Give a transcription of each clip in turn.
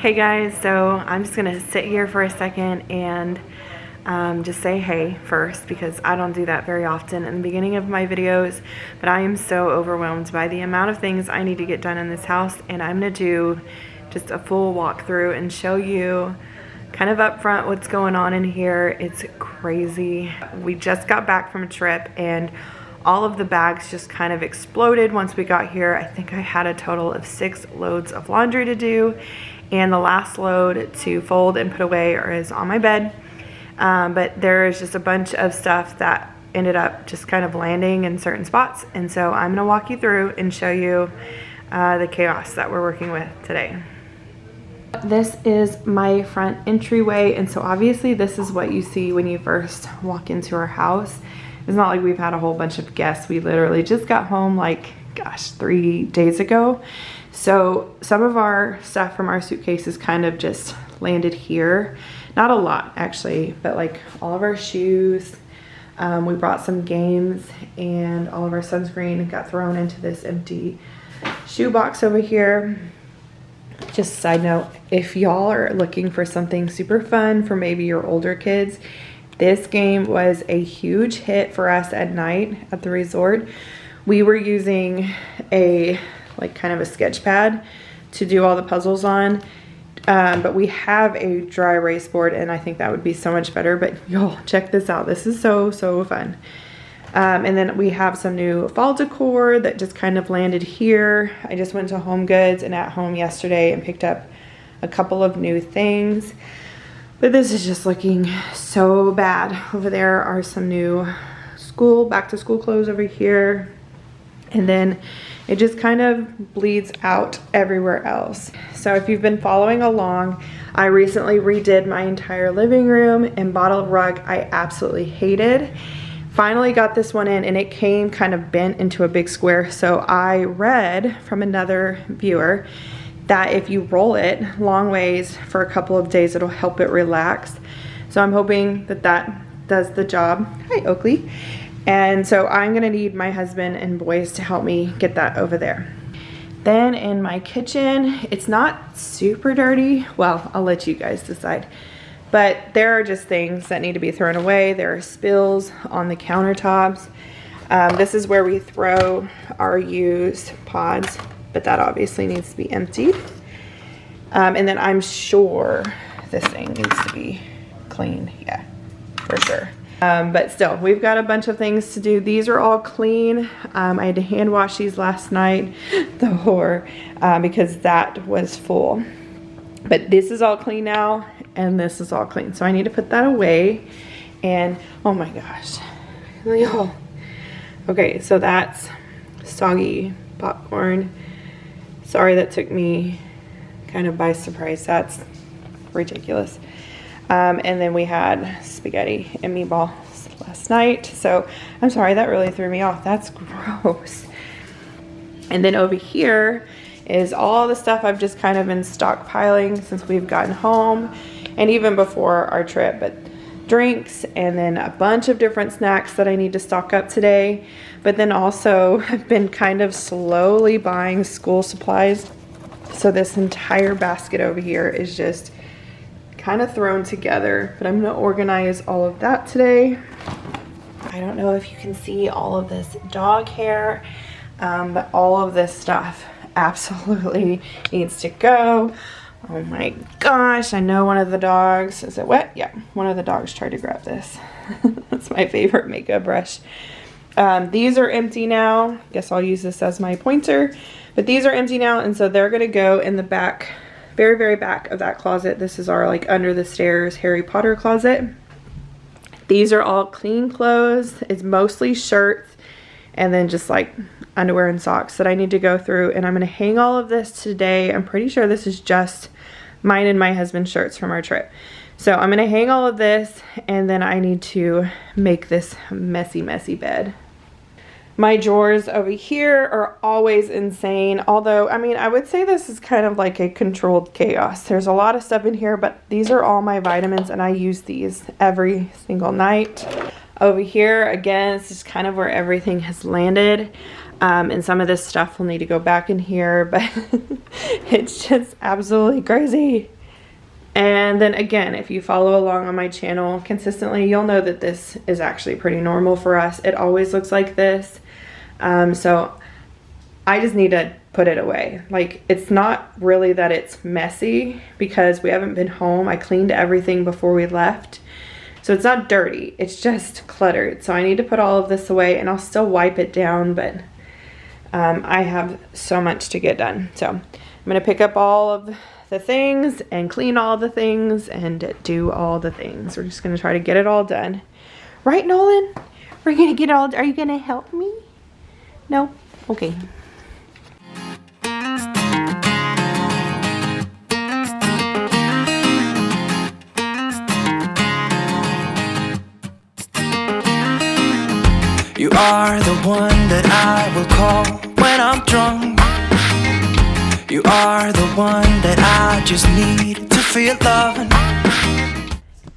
Hey guys, so I'm just gonna sit here for a second and just say hey first, because I don't do that very often in the beginning of my videos, but I am so overwhelmed by the amount of things I need to get done in this house, and I'm gonna do just a full walkthrough and show you kind of up front what's going on in here. It's crazy. We just got back from a trip and all of the bags just kind of exploded once we got here. I think I had a total of 6 loads of laundry to do, and the last load to fold and put away is on my bed. But there is just a bunch of stuff that ended up just kind of landing in certain spots, and so I'm gonna walk you through and show you the chaos that we're working with today. This is my front entryway, and so obviously this is what you see when you first walk into our house. It's not like we've had a whole bunch of guests. We literally just got home like, gosh, 3 days ago. So some of our stuff from our suitcases kind of just landed here. Not a lot actually, but like all of our shoes. We brought some games and all of our sunscreen got thrown into this empty shoe box over here. Just a side note, if y'all are looking for something super fun for maybe your older kids, this game was a huge hit for us at night at the resort. We were using a like kind of a sketch pad to do all the puzzles on, but we have a dry erase board and I think that would be so much better. But y'all, check this out. This is so fun. And then we have some new fall decor that just kind of landed here. I just went to Home Goods and At Home yesterday and picked up a couple of new things. But this is just looking so bad. Over there are some new back to school clothes over here. And then it just kind of bleeds out everywhere else. So if you've been following along, I recently redid my entire living room and bought a rug I absolutely hated. Finally got this one in and it came kind of bent into a big square. So I read from another viewer that if you roll it long ways for a couple of days, it'll help it relax. So I'm hoping that that does the job. Hi, Oakley. And so I'm gonna need my husband and boys to help me get that over there. Then in my kitchen, it's not super dirty. Well, I'll let you guys decide. But there are just things that need to be thrown away. There are spills on the countertops. This is where we throw our used pods, but that obviously needs to be emptied. And then I'm sure this thing needs to be cleaned. Yeah, for sure. But still, we've got a bunch of things to do. These are all clean. I had to hand wash these last night, the whore, because that was full. But this is all clean now, and this is all clean. So I need to put that away. And oh my gosh. Okay, so that's soggy popcorn. Sorry that took me kind of by surprise. That's ridiculous. And then we had spaghetti and meatballs last night. So I'm sorry, that really threw me off. That's gross. And then over here is all the stuff I've just kind of been stockpiling since we've gotten home and even before our trip. But drinks and then a bunch of different snacks that I need to stock up today. But then also I've been kind of slowly buying school supplies. So this entire basket over here is just kind of thrown together, but I'm gonna organize all of that today. I don't know if you can see all of this dog hair, but all of this stuff absolutely needs to go. Oh my gosh, I know one of the dogs, is it wet? Yeah, one of the dogs tried to grab this. That's my favorite makeup brush. These are empty now. Guess I'll use this as my pointer, but these are empty now, and so they're gonna go in the back, very back of that closet. This is our like under the stairs Harry Potter closet. These are all clean clothes. It's mostly shirts and then just like underwear and socks that I need to go through, and I'm gonna hang all of this today. I'm pretty sure this is just mine and my husband's shirts from our trip. So I'm gonna hang all of this, and then I need to make this messy bed. My drawers over here are always insane. Although, I mean, I would say this is kind of like a controlled chaos. There's a lot of stuff in here, but these are all my vitamins and I use these every single night. Over here, again, this is kind of where everything has landed. And some of this stuff will need to go back in here, but it's just absolutely crazy. And then again, if you follow along on my channel consistently, you'll know that this is actually pretty normal for us. It always looks like this. So I just need to put it away. Like, it's not really that it's messy because we haven't been home. I cleaned everything before we left. So it's not dirty, it's just cluttered. So I need to put all of this away, and I'll still wipe it down, but I have so much to get done. So I'm gonna pick up all of the things and clean all the things and do all the things. We're just gonna try to get it all done. Right, Nolan? We're gonna get it all, are you gonna help me? No? Okay. You are the one that I will call when I'm drunk. You are the one that I just need to feel loving.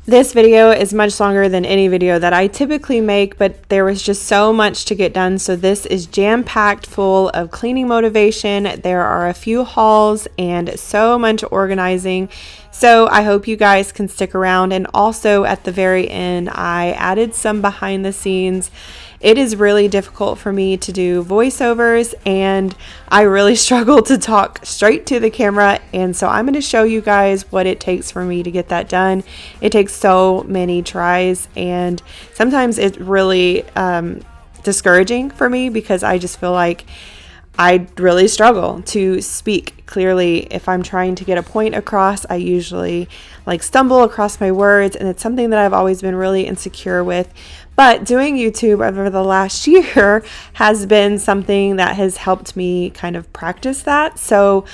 This video is much longer than any video that I typically make, but there was just so much to get done. So this is jam-packed full of cleaning motivation. There are a few hauls and so much organizing. So I hope you guys can stick around. And also at the very end, I added some behind the scenes. It is really difficult for me to do voiceovers, and I really struggle to talk straight to the camera. And so I'm going to show you guys what it takes for me to get that done. It takes so many tries, and sometimes it's really discouraging for me because I just feel like I really struggle to speak clearly. If I'm trying to get a point across, I usually stumble across my words, and it's something that I've always been really insecure with. But doing YouTube over the last year has been something that has helped me kind of practice that. So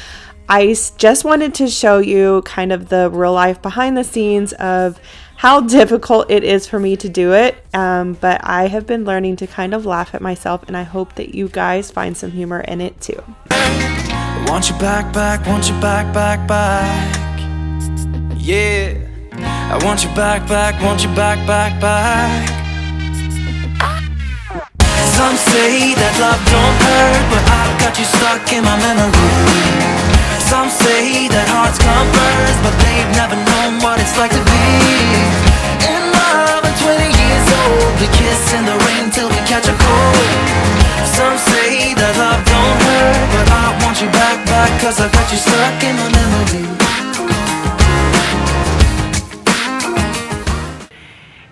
I just wanted to show you kind of the real life behind the scenes of how difficult it is for me to do it. But I have been learning to kind of laugh at myself, and I hope that you guys find some humor in it too. I want you back, back, want you back, back, back. Yeah. I want you back, back, want you back, back, back. Some say that love don't hurt, but I've got you stuck in my memory. Some say that hearts come first, but they've never known what it's like to be in love at 20 years old. We kiss in the rain till we catch a cold. Some say that love don't hurt, but I want you back, back, cause I've got you stuck in my memory.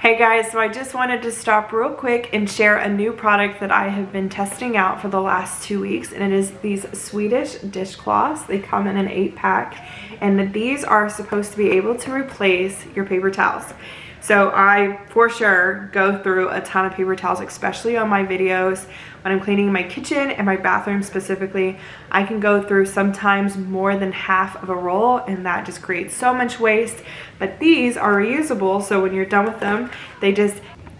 Hey guys, so I just wanted to stop real quick and share a new product that I have been testing out for the last 2 weeks, and it is these Swedish dishcloths. They come in an 8-pack, and these are supposed to be able to replace your paper towels. So I, for sure, go through a ton of paper towels, especially on my videos. When I'm cleaning my kitchen and my bathroom specifically, I can go through sometimes more than half of a roll, and that just creates so much waste. But these are reusable, so when you're done with them,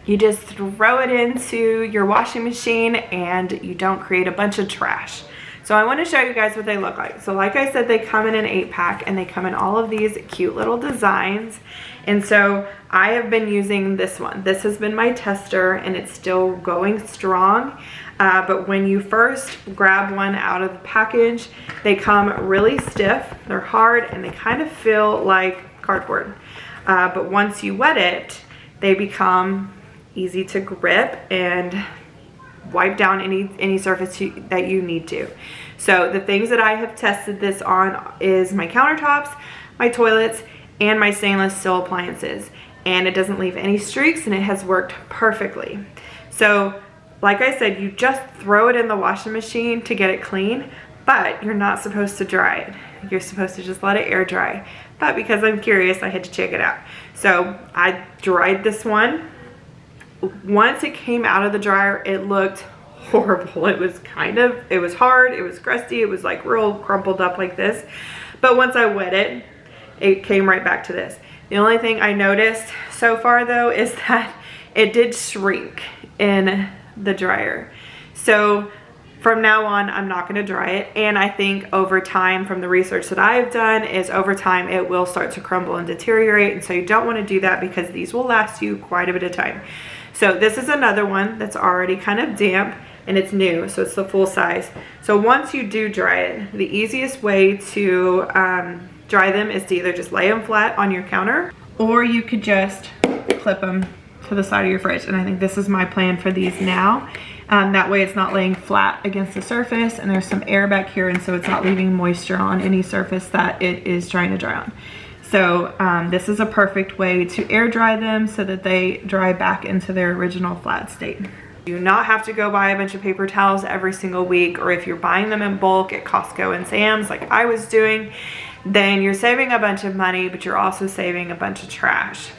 you just throw it into your washing machine and you don't create a bunch of trash. So I want to show you guys what they look like. So like I said, they come in an 8-pack, and they come in all of these cute little designs. And so I have been using this one. This has been my tester, and it's still going strong. But when you first grab one out of the package, they come really stiff, they're hard, and they kind of feel like cardboard. But once you wet it, they become easy to grip and wipe down any surface that you need to. So the things that I have tested this on is my countertops, my toilets, and my stainless steel appliances. And it doesn't leave any streaks, and it has worked perfectly. So like I said, you just throw it in the washing machine to get it clean, but you're not supposed to dry it. You're supposed to just let it air dry. But because I'm curious, I had to check it out. So I dried this one. Once it came out of the dryer, it looked horrible. It was hard, it was crusty, it was like real crumpled up like this. But once I wet it, it came right back to this. The only thing I noticed so far though is that it did shrink in the dryer. So from now on, I'm not going to dry it. And I think over time, from the research that I've done, is over time it will start to crumble and deteriorate. And so you don't want to do that because these will last you quite a bit of time. So this is another one that's already kind of damp, and it's new, so it's the full size. So once you do dry it, the easiest way to dry them is to either just lay them flat on your counter, or you could just clip them to the side of your fridge. And I think this is my plan for these now. That way it's not laying flat against the surface, and there's some air back here, and so it's not leaving moisture on any surface that it is trying to dry on. So this is a perfect way to air dry them so that they dry back into their original flat state. You do not have to go buy a bunch of paper towels every single week, or if you're buying them in bulk at Costco and Sam's like I was doing, then you're saving a bunch of money, but you're also saving a bunch of trash.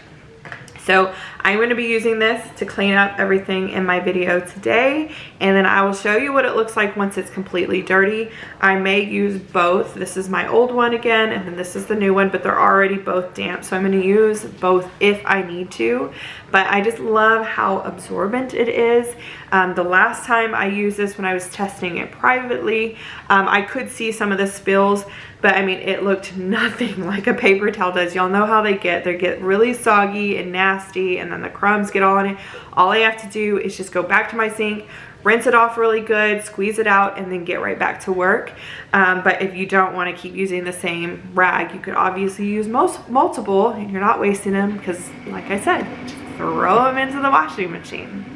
So I'm going to be using this to clean up everything in my video today, and then I will show you what it looks like once it's completely dirty. I may use both. This is my old one again, and then this is the new one, but they're already both damp, so I'm going to use both if I need to. But I just love how absorbent it is. The last time I used this, when I was testing it privately, I could see some of the spills, but I mean, it looked nothing like a paper towel does. Y'all know how they get. They get really soggy and nasty, and then the crumbs get all in it. All I have to do is just go back to my sink, rinse it off really good, squeeze it out, and then get right back to work. But if you don't want to keep using the same rag, you could obviously use multiple, and you're not wasting them because, like I said, just throw them into the washing machine.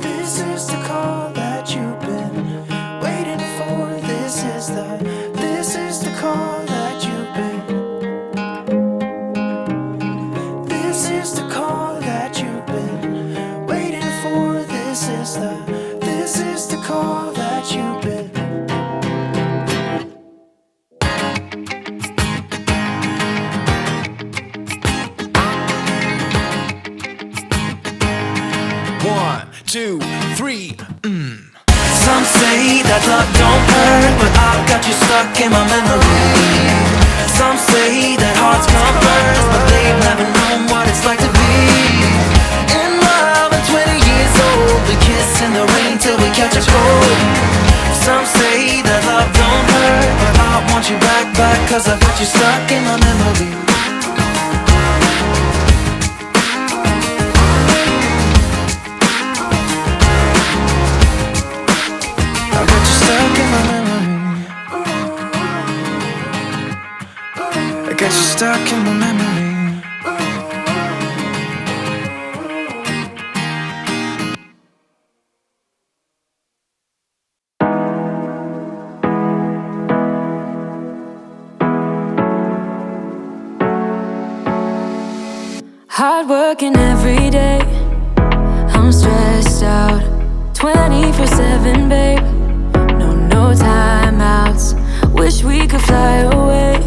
This is the call that you've been waiting for. This is the call that you've been. This is the call that you've been waiting for. This is the call that you've been. One, two, three. Some say that love don't hurt, but I've got you stuck in my memory. Some say that hearts come first, but they've never known what it's like to be in love at 20 years old. We kiss in the rain till we catch a cold. Some say that love don't hurt, but I want you back, cause I've got you stuck in my memory. I got you stuck in my memory. Hard working every day, I'm stressed out 24/7, babe. No timeouts, wish we could fly away.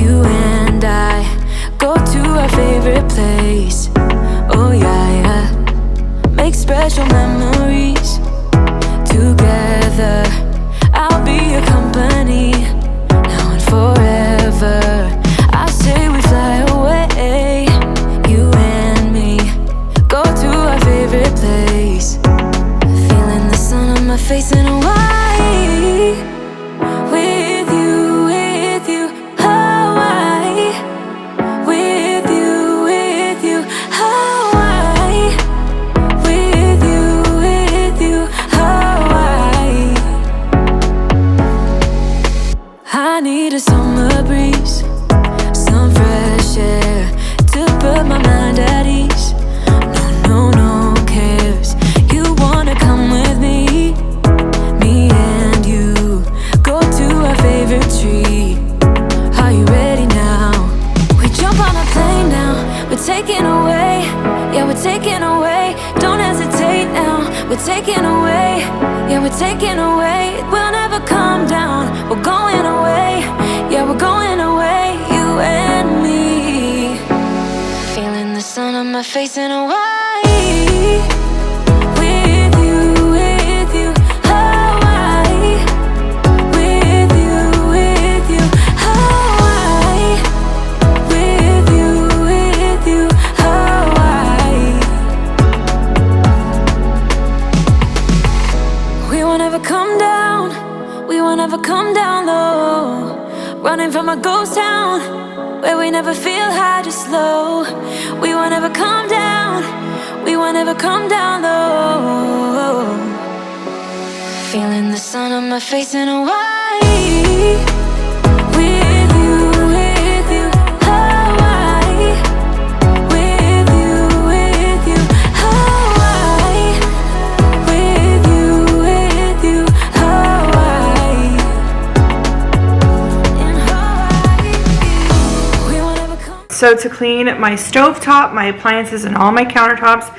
You and I go to our favorite place. Oh yeah, make special memories together. I'll be your company now and forever. I say we fly away, you and me, go to our favorite place. Feeling the sun on my face in Hawaii. Taking away, yeah, we're taking away. We'll never come down, we're going away. Yeah, we're going away, you and me. Feeling the sun on my face in Hawaii. With you, Hawaii. With you, Hawaii. With you, Hawaii. We won't ever come down, we won't ever come down low. Running from a ghost town, where we never feel high, just low. We won't ever come down, we won't ever come down low. Feeling the sun on my face in Hawaii. With you, Hawaii. With you, Hawaii. With you, Hawaii. In Hawaii. We won't ever come. So to clean my stovetop, my appliances, and all my countertops,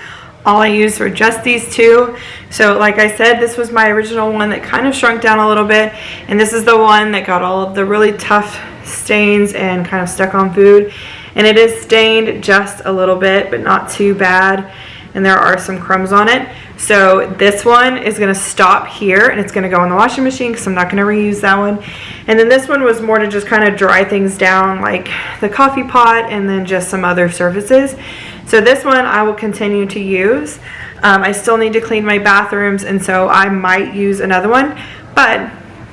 all I used were just these two. So like I said, this was my original one that kind of shrunk down a little bit, and this is the one that got all of the really tough stains and kind of stuck on food. And it is stained just a little bit, but not too bad, and there are some crumbs on it. So this one is going to stop here, and it's going to go in the washing machine because I'm not going to reuse that one. And then this one was more to just kind of dry things down, like the coffee pot and then just some other surfaces. So this one I will continue to use. I still need to clean my bathrooms, and so I might use another one, but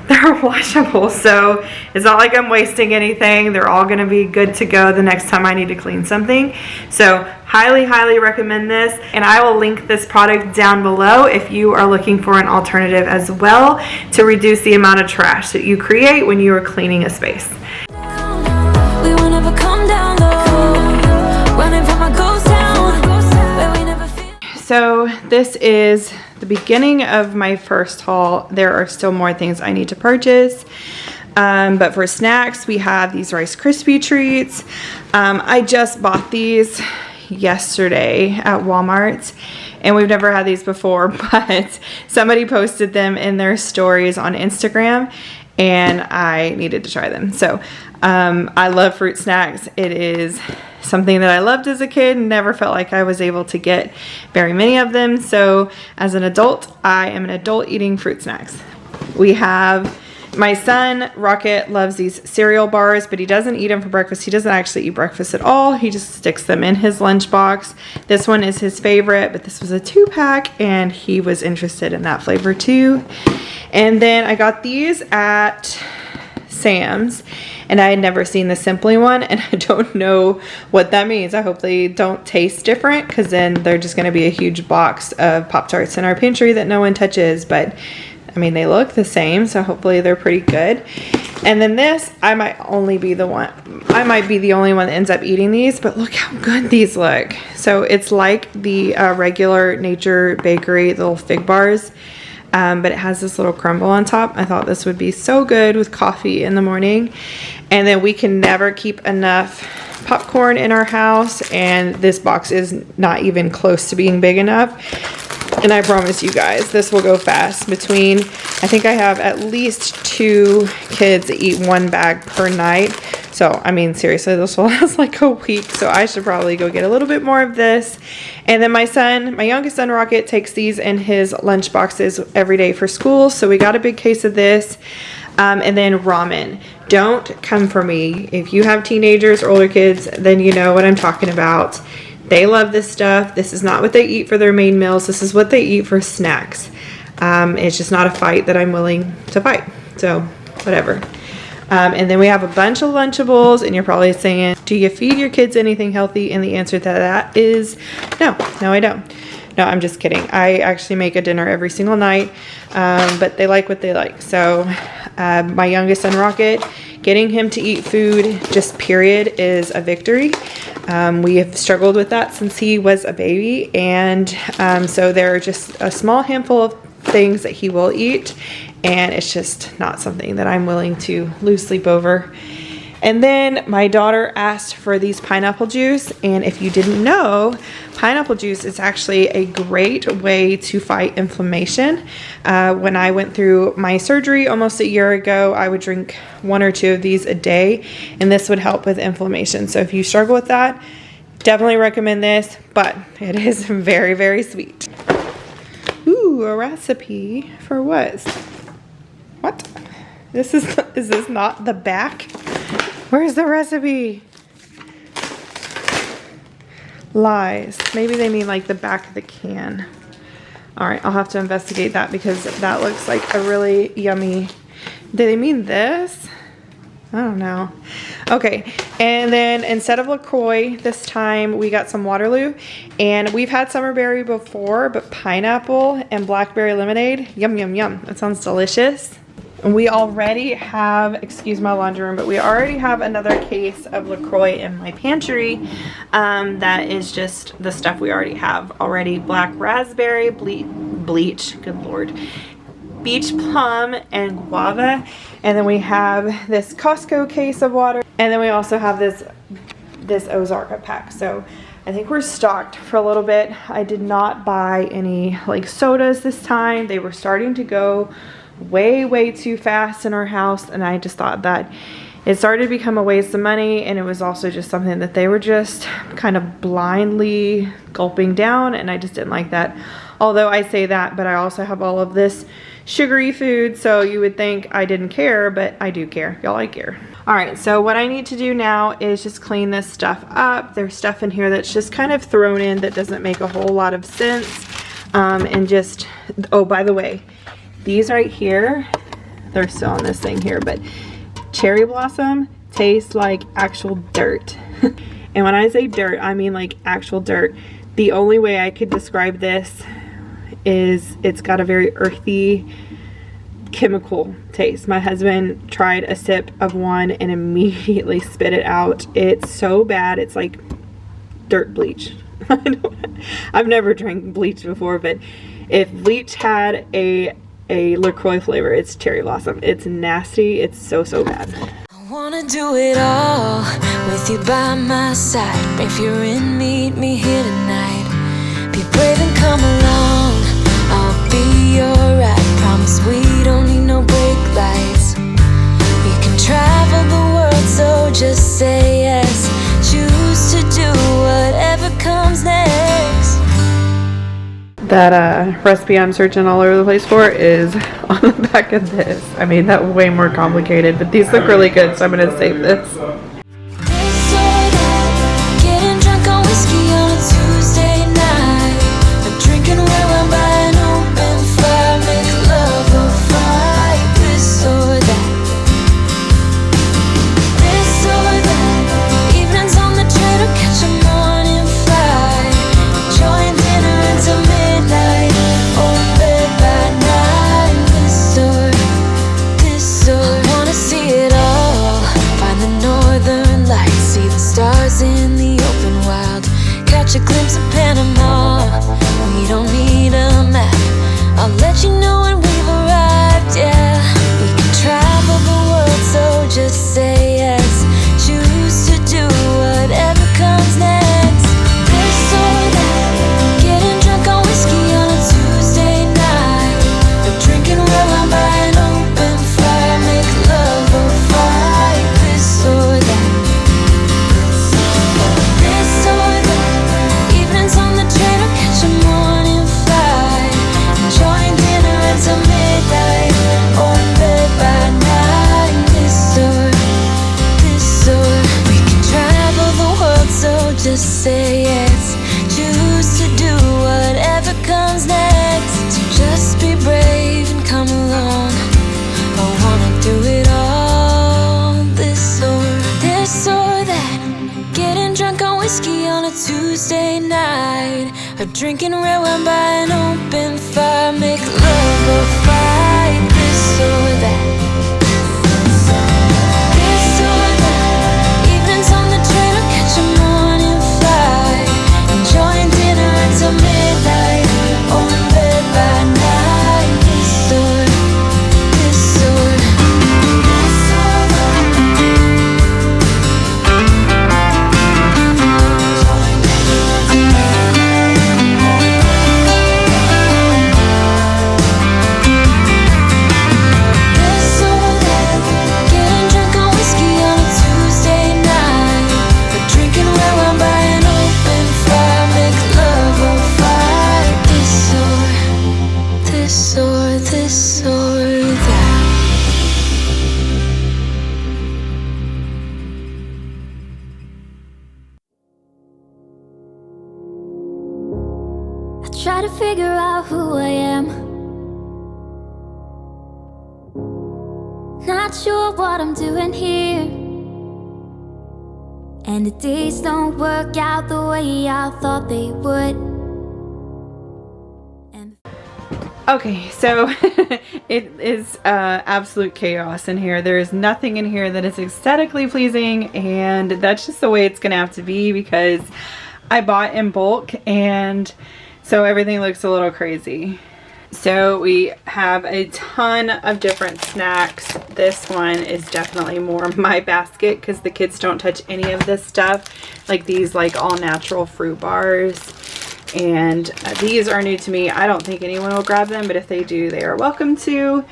they're washable, so it's not like I'm wasting anything. They're all going to be good to go the next time I need to clean something. So highly recommend this, and I will link this product down below if you are looking for an alternative as well to reduce the amount of trash that you create when you are cleaning a space. We will never come down low. Running from a ghost town where we never feel. So this is the beginning of my first haul. There are still more things I need to purchase. But for snacks, we have these Rice Krispie treats. I just bought these yesterday at Walmart, and we've never had these before, but somebody posted them in their stories on Instagram, and I needed to try them. So I love fruit snacks. It is something that I loved as a kid, never felt like I was able to get very many of them. So as an adult, I am an adult eating fruit snacks. We have my son, Rocket, loves these cereal bars, but he doesn't eat them for breakfast. He doesn't actually eat breakfast at all. He just sticks them in his lunchbox. This one is his favorite, but this was a 2-pack, and he was interested in that flavor too. And then I got these at Sam's, and I had never seen the Simply one, and I don't know what that means. I hope they don't taste different, because then they're just going to be a huge box of Pop-Tarts in our pantry that no one touches. But I mean, they look the same, so hopefully they're pretty good. And then this, I might be the only one that ends up eating these, but look how good these look. So it's like the regular Nature Bakery little fig bars, but it has this little crumble on top. I thought this would be so good with coffee in the morning. And then we can never keep enough popcorn in our house, and this box is not even close to being big enough. And I promise you guys, this will go fast. Between, I think I have at least 2 kids that eat 1 bag per night. So, I mean, seriously, this will last like a week. So I should probably go get a little bit more of this. And then my youngest son, Rocket, takes these in his lunch boxes every day for school. So we got a big case of this. And then ramen. Don't come for me. If you have teenagers or older kids, then you know what I'm talking about. They love this stuff. This is not what they eat for their main meals. This is what they eat for snacks. It's just not a fight that I'm willing to fight. So, whatever. And then we have a bunch of Lunchables, and you're probably saying, do you feed your kids anything healthy? And the answer to that is no. No, I don't. No, I'm just kidding. I actually make a dinner every single night, but they like what they like. So, my youngest son, Rocket, getting him to eat food, just period, is a victory. We have struggled with that since he was a baby, and so there are just a small handful of things that he will eat, and it's just not something that I'm willing to lose sleep over. And then my daughter asked for these pineapple juice, and if you didn't know, pineapple juice is actually a great way to fight inflammation. When I went through my surgery almost a year ago, I would drink 1 or 2 of these a day, and this would help with inflammation. So if you struggle with that, definitely recommend this, but it is very, very sweet. Ooh, a recipe for what? What? Is this not the back? Where's the recipe? Lies. Maybe they mean like the back of the can. All right, I'll have to investigate that, because that looks like a really yummy. Do they mean this? I don't know. Okay, and then instead of LaCroix, this time we got some Waterloo. And we've had summerberry before, but pineapple and blackberry lemonade. Yum, yum, yum. That sounds delicious. And we already have, excuse my laundry room, but we already have another case of LaCroix in my pantry. That is just the stuff we already have already. Black raspberry, bleach, good Lord. Beach plum and guava. And then we have this Costco case of water. And then we also have this Ozarka pack. So I think we're stocked for a little bit. I did not buy any like sodas this time. They were starting to go way too fast in our house. And I just thought that it started to become a waste of money. And it was also just something that they were just kind of blindly gulping down. And I just didn't like that. Although I say that, but I also have all of this sugary food, so you would think I didn't care, but I do care. Y'all, I care. All right, so what I need to do now is just clean this stuff up. There's stuff in here that's just kind of thrown in that doesn't make a whole lot of sense. And just, oh, by the way, these right here, they're still on this thing here, but cherry blossom tastes like actual dirt. And when I say dirt, I mean like actual dirt. The only way I could describe this is it's got a very earthy chemical taste. My husband tried a sip of one and immediately spit it out. It's so bad. It's like dirt bleach. I've never drank bleach before, but if bleach had a LaCroix flavor, it's cherry blossom. It's nasty. It's so bad. I wanna do it all with you by my side. If you're in, meet me here tonight. Be brave and come along. I'll be your ride. Promise we don't need no brake lights. We can travel the world, so just say yes. Choose to do whatever comes next. That recipe I'm searching all over the place for is on the back of this. I made that way more complicated, but these look really good, so I'm gonna save this. Getting drunk on whiskey on a Tuesday night. Drinking red wine by an open fire. Make love or fight. This or that. This or that. Evenings on the train or catch a morning flight. Enjoying dinner until midnight. Or bed by night. This or I wanna see it all. Find the northern lights. See the stars in the open wild. Catch a glimpse of Panama. We don't need a map. I'll let you know when we've arrived, yeah. We can travel the world, so just say yes. Choose to do whatever comes next. This or that. Getting drunk on whiskey on a Tuesday night. Or drinking red wine by an open fire. Make love or fight. This or that. This or that. Evenings on the train or catch a morning flight. Enjoying dinner until midnight. Or in bed by night. This or we can travel the world, so just say yes. Choose to do whatever comes next. So just be brave and come along. I wanna do it all. This or that. Getting drunk on whiskey on a Tuesday night. Or drinking red wine by an open fire. Make love or fight. This or that. This or that. Evenings on the train or catch a morning flight. Enjoying dinner until midnight. Or in bed by night. This or try to figure out who I am. Not sure what I'm doing here, and the days don't work out the way I thought they would. Okay, so it is absolute chaos in here. There is nothing in here that is aesthetically pleasing, and that's just the way it's gonna have to be because I bought in bulk, and so everything looks a little crazy. So we have a ton of different snacks. This one is definitely more my basket because the kids don't touch any of this stuff, like these like all natural fruit bars. And these are new to me. I don't think anyone will grab them, but if they do, they are welcome to.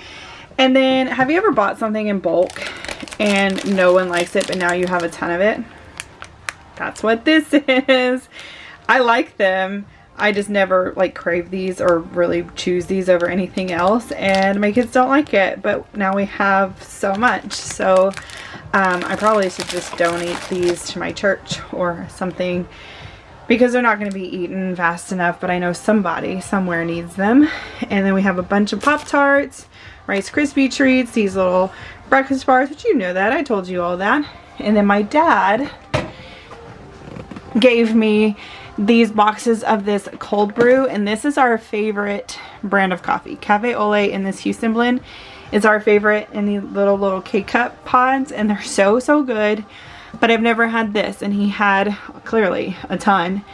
And then, have you ever bought something in bulk and no one likes it, but now you have a ton of it? That's what this is. I like them. I just never like crave these or really choose these over anything else, and my kids don't like it, but now we have so much. So I probably should just donate these to my church or something, because they're not going to be eaten fast enough, but I know somebody somewhere needs them. And then we have a bunch of Pop-Tarts, Rice Krispie treats, these little breakfast bars, which you know that. I told you all that. And then my dad gave me these boxes of this cold brew, and this is our favorite brand of coffee. Cafe Ole in this Houston blend is our favorite in the little K-cup pods, and they're so good. But I've never had this, and he had clearly a ton.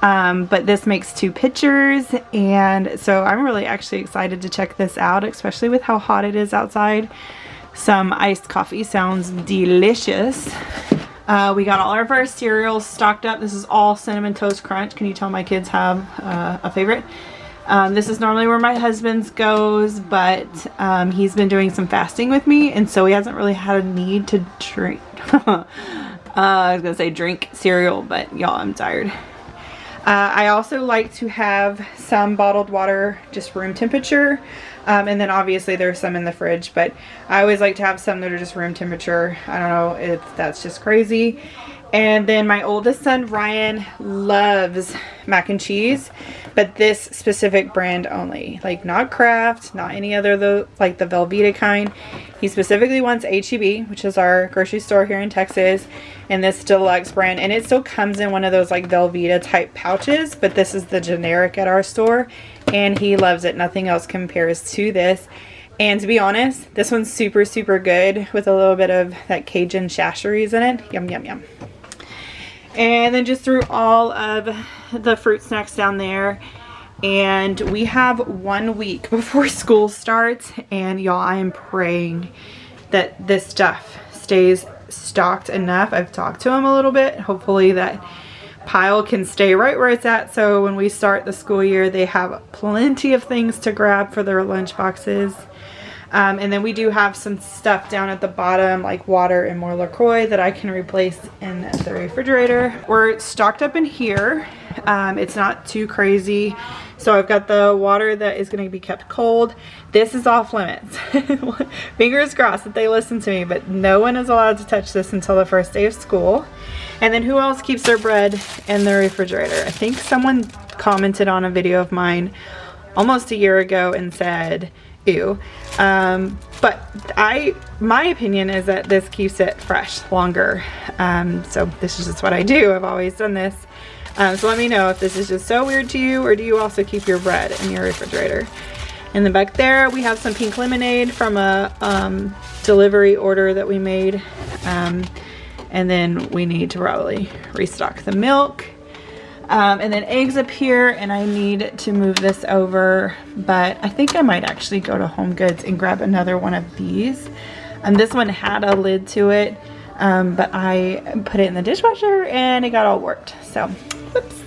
But this makes 2 pitchers, and so I'm really actually excited to check this out, especially with how hot it is outside. Some iced coffee sounds delicious. We got all of our cereals stocked up. This is all Cinnamon Toast Crunch. Can you tell my kids have a favorite? This is normally where my husband's goes, but he's been doing some fasting with me, and so he hasn't really had a need to drink. I was gonna say drink cereal, but y'all, I'm tired. I also like to have some bottled water, just room temperature, and then obviously there's some in the fridge, but I always like to have some that are just room temperature. I don't know if that's just crazy. And then my oldest son Ryan loves mac and cheese, but this specific brand only, like not Kraft, not any other, like the Velveeta kind. He specifically wants H-E-B, which is our grocery store here in Texas, and this deluxe brand, and it still comes in one of those like Velveeta type pouches, but this is the generic at our store, and he loves it. Nothing else compares to this. And to be honest, this one's super good with a little bit of that Cajun chasheries in it. Yum yum yum. And then just threw all of the fruit snacks down there. And we have 1 week before school starts, and y'all, I am praying that this stuff stays stocked enough. I've talked to him a little bit. Hopefully that pile can stay right where it's at, so when we start the school year they have plenty of things to grab for their lunch boxes. And then we do have some stuff down at the bottom, like water and more LaCroix, that I can replace in the refrigerator. We're stocked up in here. It's not too crazy. So I've got the water that is going to be kept cold. This is off limits. Fingers crossed that they listen to me, but no one is allowed to touch this until the first day of school. And then who else keeps their bread in the refrigerator? I think someone commented on a video of mine almost a year ago and said, ew. But my opinion is that this keeps it fresh longer. So this is just what I do. I've always done this. So let me know if this is just so weird to you, or do you also keep your bread in your refrigerator? And then back there we have some pink lemonade from a delivery order that we made. And then we need to probably restock the milk. And then eggs up here, and I need to move this over, but I think I might actually go to Home Goods and grab another one of these. And this one had a lid to it, but I put it in the dishwasher and it got all warped. So, whoops.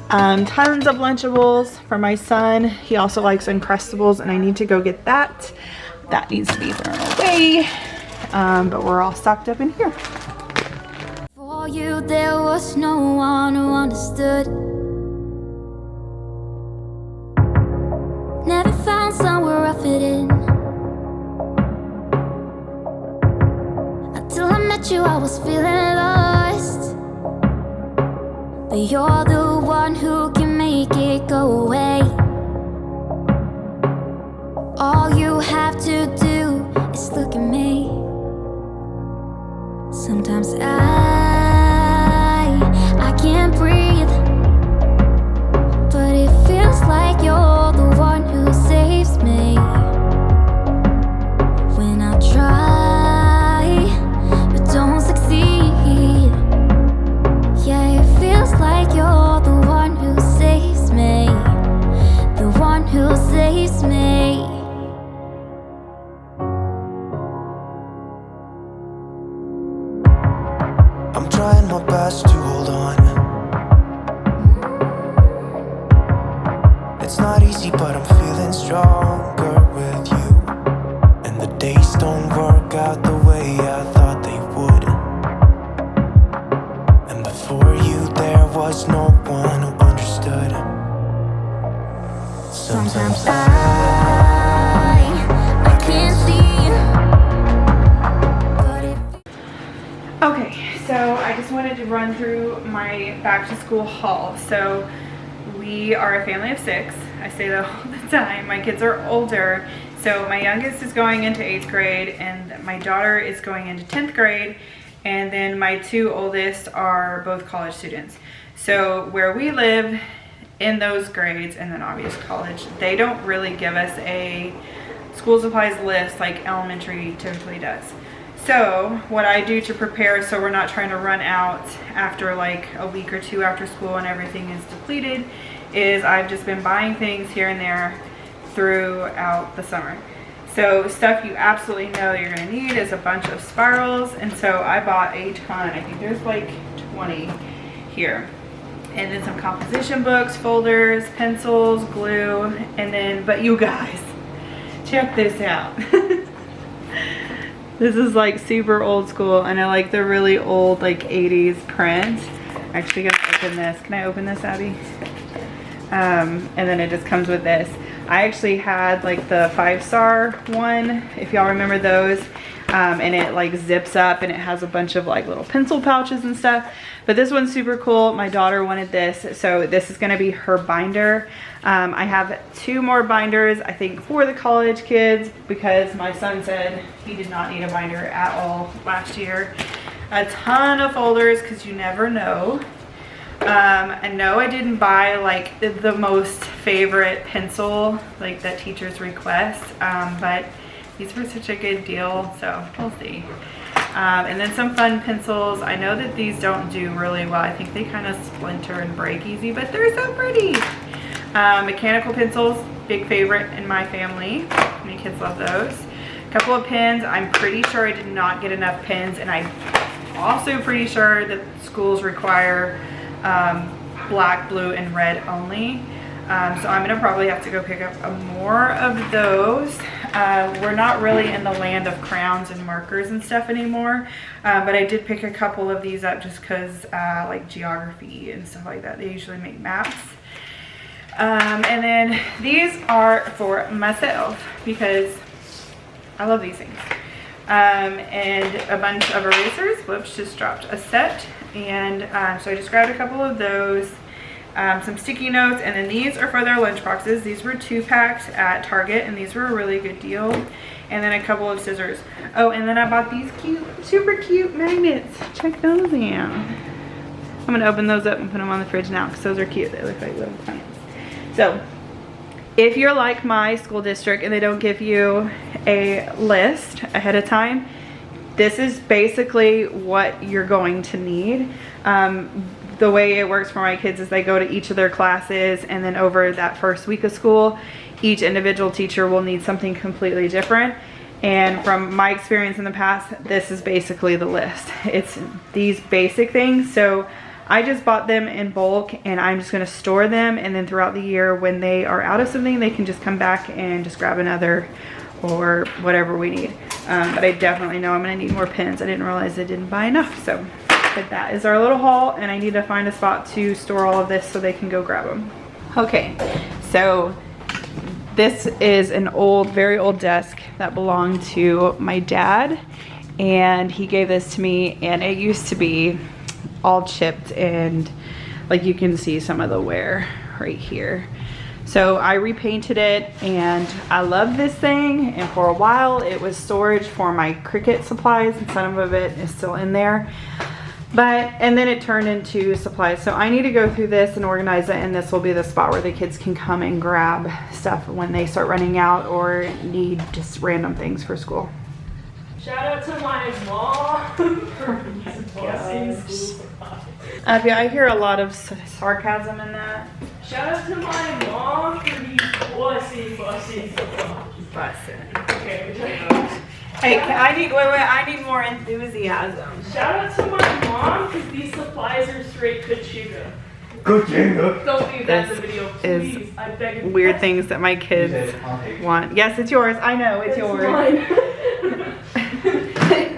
Tons of Lunchables for my son. He also likes Uncrustables, and I need to go get that. That needs to be thrown away. But we're all stocked up in here. For you, there was no one who understood. Never found somewhere I fit in. Until I met you, I was feeling lost. But you're the one who can make it go away. All you have to do is look at me. trying my best to hold on. It's not easy, but I'm feeling stronger with you. And the days don't work out the way I thought they would. And before you there was no one who understood. Sometimes I can't see. Okay, so I just wanted to run through my back to school haul. So we are a family of 6. I say that all the time. My kids are older. So my youngest is going into 8th grade and my daughter is going into 10th grade. And then my 2 oldest are both college students. So where we live in those grades and then obvious college, they don't really give us a school supplies list like elementary typically does. So what I do to prepare so we're not trying to run out after like a week or 2 after school and everything is depleted is I've just been buying things here and there throughout the summer. So stuff you absolutely know you're gonna need is a bunch of spirals, and so I bought a ton. I think there's like 20 here. And then some composition books, folders, pencils, glue, and then, but you guys, check this out. This is like super old school, and I like the really old like 80s print. I'm actually gonna open this. Can I open this, Abby? And then it just comes with this. I actually had like the 5-star one, if y'all remember those. And it like zips up and it has a bunch of like little pencil pouches and stuff. But this one's super cool. My daughter wanted this, so this is gonna be her binder. I have 2 more binders, I think, for the college kids because my son said he did not need a binder at all last year. A ton of folders because you never know. I know I didn't buy like the most favorite pencil like that teachers request, but these were such a good deal, so we'll see. And then some fun pencils. I know that these don't do really well. I think they kind of splinter and break easy, but they're so pretty. Mechanical pencils, big favorite in my family. My kids love those. A couple of pens. I'm pretty sure I did not get enough pens, and I'm also pretty sure that schools require black, blue, and red only. So I'm gonna probably have to go pick up more of those. We're not really in the land of crowns and markers and stuff anymore, but I did pick a couple of these up just because like geography and stuff like that, they usually make maps. And then these are for myself because I love these things. And a bunch of erasers. Whoops, just dropped a set. And so I just grabbed a couple of those. Some sticky notes, and then these are for their lunch boxes. These were 2-packs at Target, and these were a really good deal. And then a couple of scissors. Oh, and then I bought these cute, super cute magnets. Check those out. I'm gonna open those up and put them on the fridge now because those are cute. They look like little plants. So if you're like my school district and they don't give you a list ahead of time, this is basically what you're going to need. The way it works for my kids is they go to each of their classes, and then over that first week of school, each individual teacher will need something completely different. And from my experience in the past, this is basically the list. It's these basic things. So I just bought them in bulk, and I'm just gonna store them, and then throughout the year when they are out of something, they can just come back and just grab another or whatever we need. But I definitely know I'm gonna need more pens. I didn't realize I didn't buy enough, so. But that is our little haul, and I need to find a spot to store all of this so they can go grab them. Okay, so this is an old, very old desk that belonged to my dad, and he gave this to me, and it used to be all chipped, and like you can see some of the wear right here. So I repainted it, and I love this thing, and for a while it was storage for my Cricut supplies, and some of it is still in there. And then it turned into supplies. So I need to go through this and organize it, and this will be the spot where the kids can come and grab stuff when they start running out or need just random things for school. Shout out to my mom for busing school supplies. Yeah, I hear a lot of sarcasm in that. Shout out to my mom for these busing supplies. Bussin'. Okay, Hey, I need more enthusiasm. Shout out to my mom because these supplies are straight Kachuga. Kachuga. Don't leave that in the This video, is please. I beg you. Weird things that my kids want. Yes, it's yours. I know, it's yours. Mine.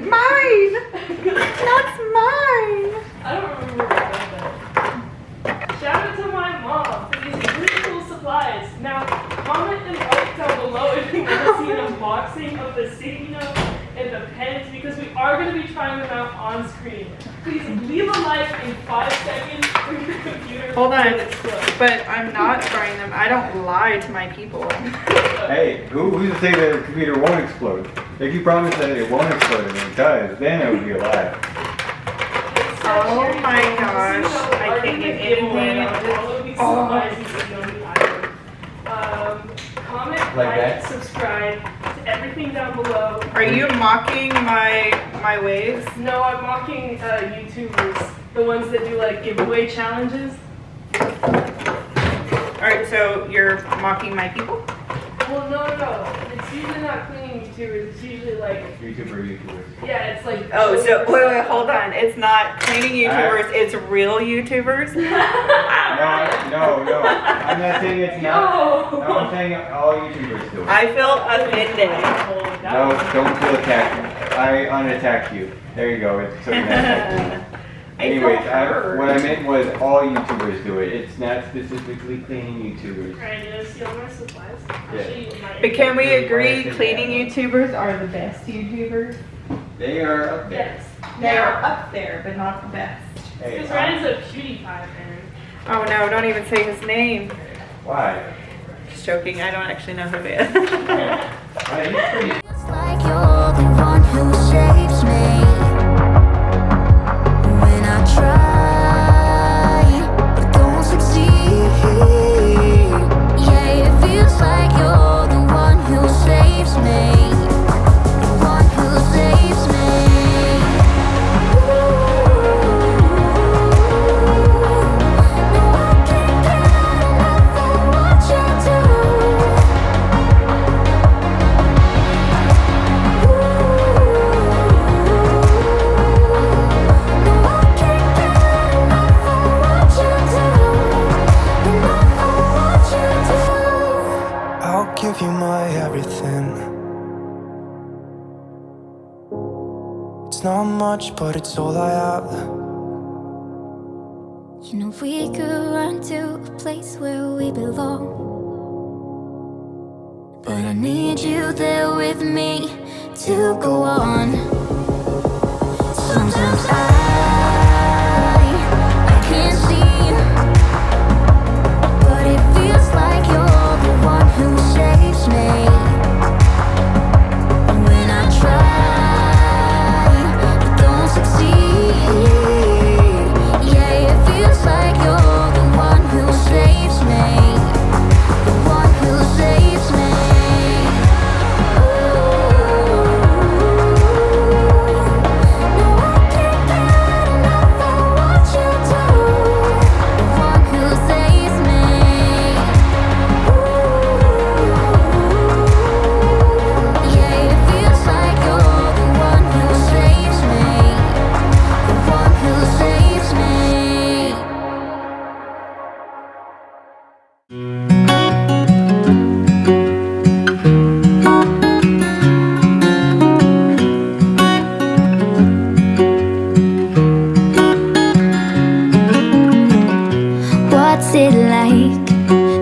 Mine! That's mine! I don't remember what that. Shout out to my mom for these really cool supplies. Now, comment and like down below if you want to see an unboxing of the sticky note and the pens because we are going to be trying them out on screen. Please leave a like in 5 seconds for your computer. Hold on, to explode. but I'm not trying them. I don't lie to my people. Hey, who's to say that the computer won't explode? If you promise that it won't explode and it does, then it would be a lie. Oh my gosh, I can't get anything. Comment, Like like, that? subscribe to everything down below. Are you mocking my ways? No, I'm mocking YouTubers, the ones that do like giveaway challenges. Alright, so you're mocking my people? Well, no. It's usually not cleaning YouTubers. It's usually like, YouTubers. yeah, it's like. Oh, so wait, hold on. It's not cleaning YouTubers, it's real YouTubers? No. I'm not saying it's not. No. No, I'm saying all YouTubers do it. I feel offended. No, don't feel attacked. I unattacked you. There you go. So you're not attacked. Anyways, what I meant was all YouTubers do it. It's not specifically cleaning YouTubers. Alright, you know, see all my supplies? I'll Yeah. show you my. But can we agree cleaning YouTubers are the best YouTubers? They are up there. Yes. They are up there, but not the best. Hey, Because Ryan's a PewDiePie fan. Oh no, don't even say his name. why? Just joking, I don't actually know who he is. Why, he's pretty. It's like you're the one who saves me when I try, but don't succeed. Yeah, it feels like you're the one who saves me, the one who saves me. No, I can't get enough of what you do. I'll give you my everything. It's not much, but it's all I have. You know we could run to a place where we belong, but I need you there with me to go on. Sometimes I can't see, but it feels like you're the one who saves me when I try, but don't succeed. Yeah, it feels like you're the one who saves me, the one who saves me. No, I can't get enough of what you do, the one who saves me. Yeah, it feels like you're the one who saves me, the one who saves me. What's it like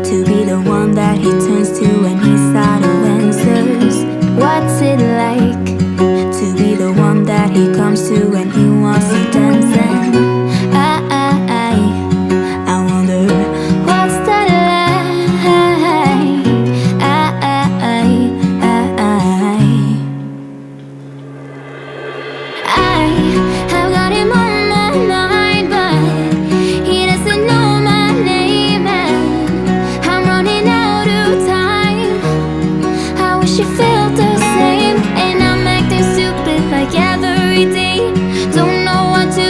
to be the one that he turns to when he's out of answers? What's it like to be the one that he comes to when he wants to dance? And I wonder what's that like? I have got him on my mind, but he doesn't know my name, and I'm running out of time. I wish you felt the same, and I'm acting stupid like every day. Don't know what to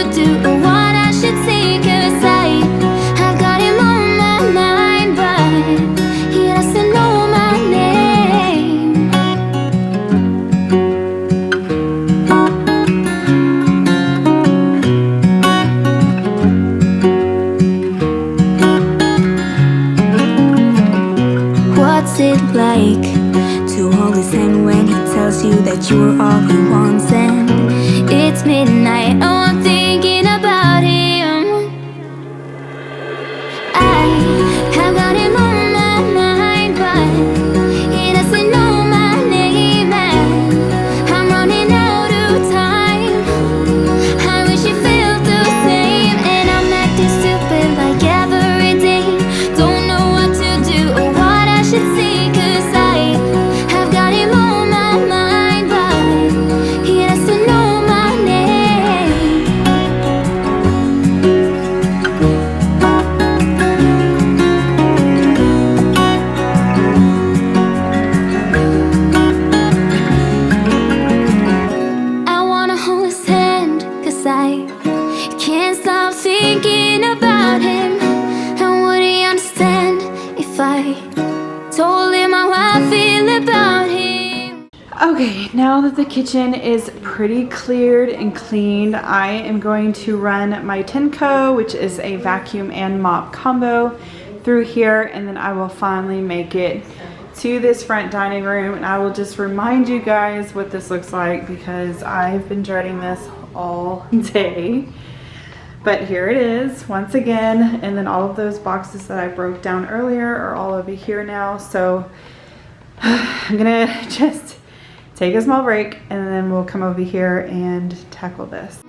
that you were all he wants, and it's midnight. Oh, I'm thinking about him. I have got him on my mind, but he doesn't know my name, and I'm running out of time. I wish you felt the same, and I'm acting stupid like every day. Don't know what to do or what I should say, 'cause I have got him on my mind, but he doesn't know my name. I wanna hold his hand, 'cause I can't stop thinking about him. And would he understand if I told him how I feel about him? Okay, now that the kitchen is pretty cleared and cleaned, I am going to run my Tenco, which is a vacuum and mop combo, through here, and then I will finally make it to this front dining room, and I will just remind you guys what this looks like because I've been dreading this all day. But here it is once again, and then all of those boxes that I broke down earlier are all over here now. So I'm gonna just take a small break and then we'll come over here and tackle this.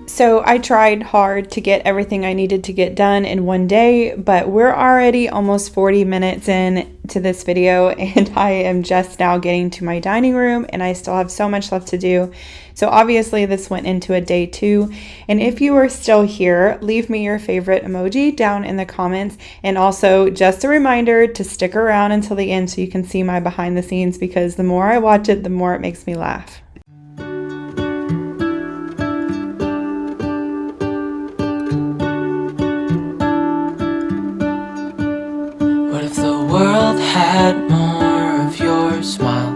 So I tried hard to get everything I needed to get done in one day, but we're already almost 40 minutes in to this video and I am just now getting to my dining room and I still have so much left to do. So obviously this went into a day 2. And if you are still here, leave me your favorite emoji down in the comments. And also just a reminder to stick around until the end so you can see my behind the scenes, because the more I watch it, the more it makes me laugh. What if the world had more of your smile?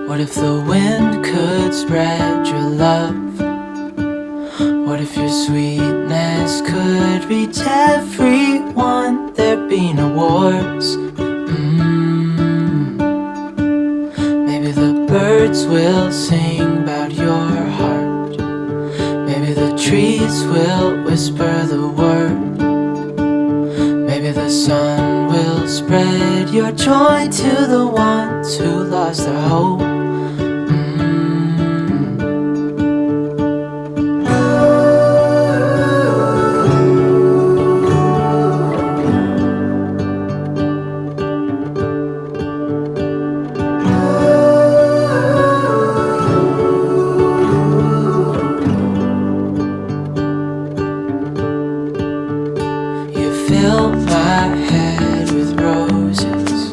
What if the wind could spread your love? What if your sweetness could reach everyone? There'd be no wars. Maybe the birds will sing about your heart. Maybe the trees will whisper the word. Maybe the sun will spread your joy to the ones who lost their hope. Fill my head with roses.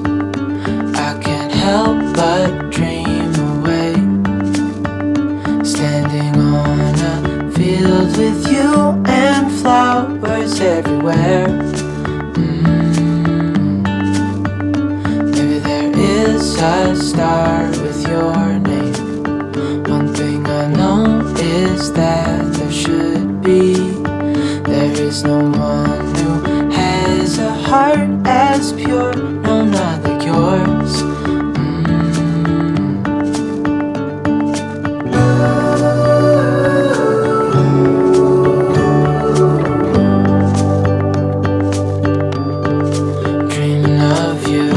I can't help but dream away. Standing on a field with you and flowers everywhere. Maybe there is a star with your name. One thing I know is that there should be. There is no one who has a heart as pure, no, not like yours. Dreaming of you.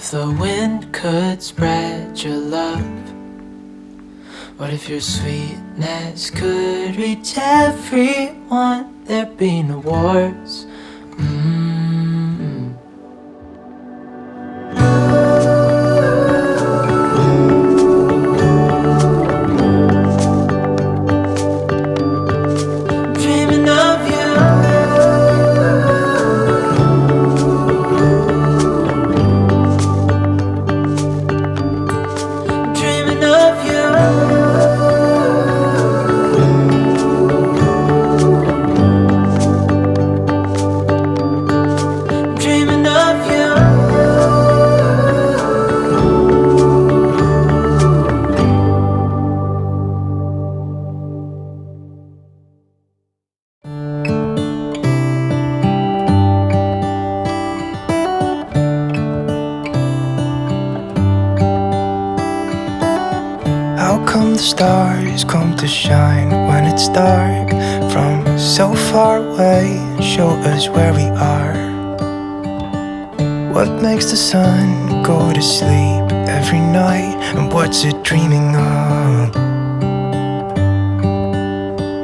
if the wind could spread your love? What if your sweetness could reach everyone? There'd be no wars. Dreaming of you. Dreaming of you. Dreaming of you. How come the stars come to shine when it's dark from so far away and show us where we are? What makes the sun go to sleep every night, and what's it dreaming of?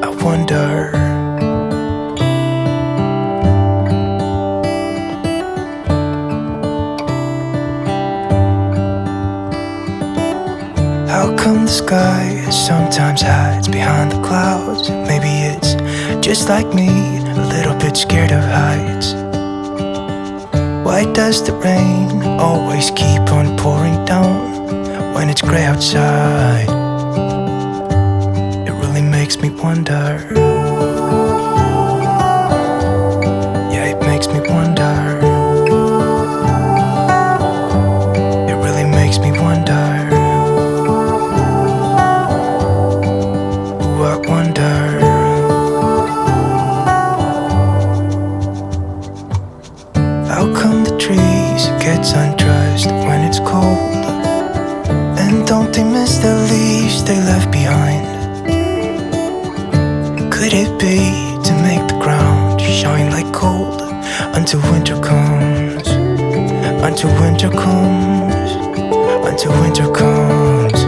I wonder. How come the sky sometimes hides behind the clouds? Maybe it's just like me, a little bit scared of heights. Why does the rain always keep on pouring down when it's gray outside? It really makes me wonder. Yeah, it makes me wonder. It really makes me wonder. I wonder. How come the trees get undressed when it's cold? And don't they miss the leaves they left behind? Could it be to make the ground shine like gold until winter comes? Until winter comes. Until winter comes.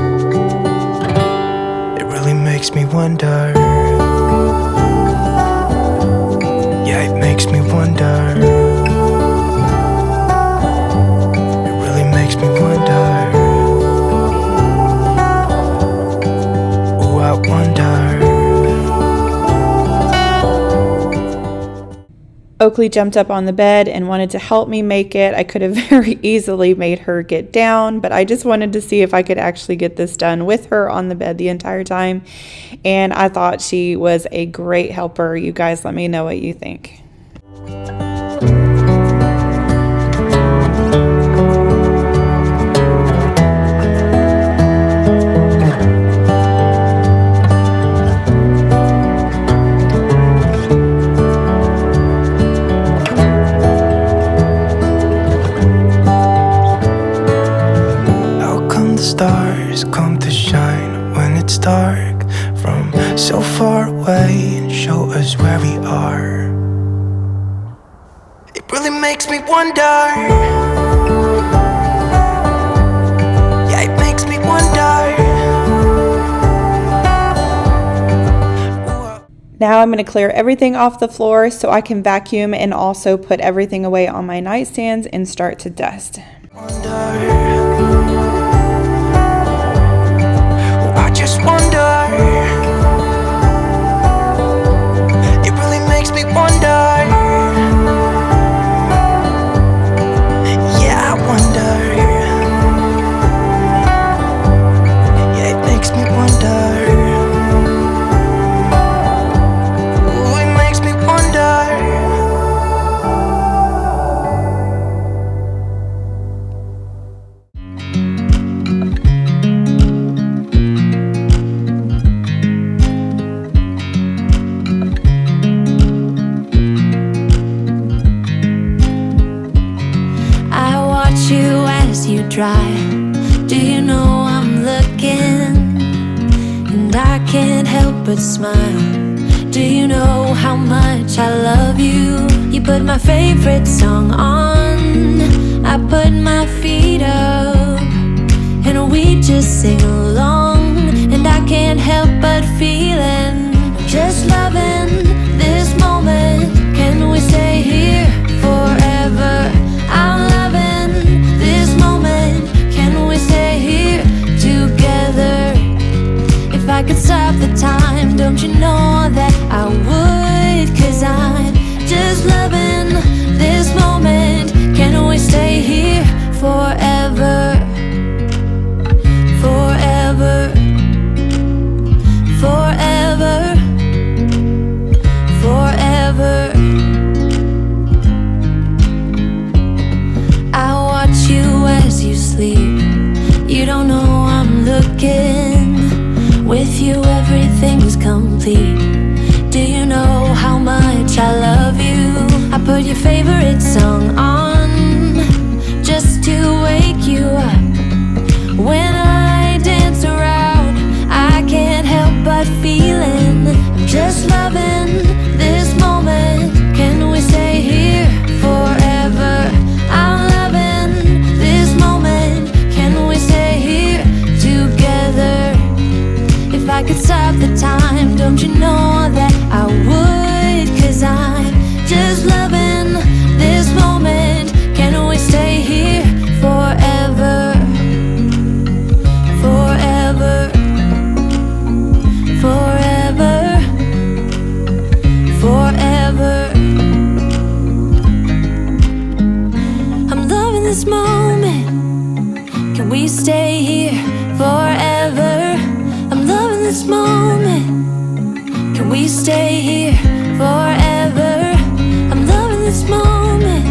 Makes me wonder. Yeah, it makes me wonder. It really makes me wonder. Oh, I wonder. Oakley jumped up on the bed and wanted to help me make it. I could have very easily made her get down, but I just wanted to see if I could actually get this done with her on the bed the entire time. And I thought she was a great helper. You guys let me know what you think. Stars come to shine when it's dark from so far away and show us where we are. It really makes me wonder. Yeah, it makes me wonder. Now I'm going to clear everything off the floor so I can vacuum and also put everything away on my nightstands and start to dust. Just wonder. It really makes me wonder. Yeah, I wonder. Yeah, it makes me wonder. Ooh, it makes me wonder. Dry. Do you know I'm looking? And I can't help but smile. Do you know how much I love you? You put my favorite song on I put my feet up and we just sing along, and I can't help but feeling just loving this moment. Can we stay here forever? I'm loving this moment. Can we stay here together? If I could stop the time, don't you know that I would? 'Cause I'm just loving this moment. Can we stay here forever? Forever, forever, forever. I watch you as you sleep. You don't know I'm looking. With you everything's complete. Do you know how much I love you? I put your favorite song on just to wake you up. When I dance around, I can't help but feeling just loving this moment. Can we stay here forever? I'm loving this moment. Can we stay here together? If I could stop the time, don't you know that I would? 'Cause I'm just loving this moment. Can we stay here forever? Forever, forever, forever. I'm loving this moment. Can we stay here forever? I'm loving this moment. Can we stay here forever? I'm loving this moment.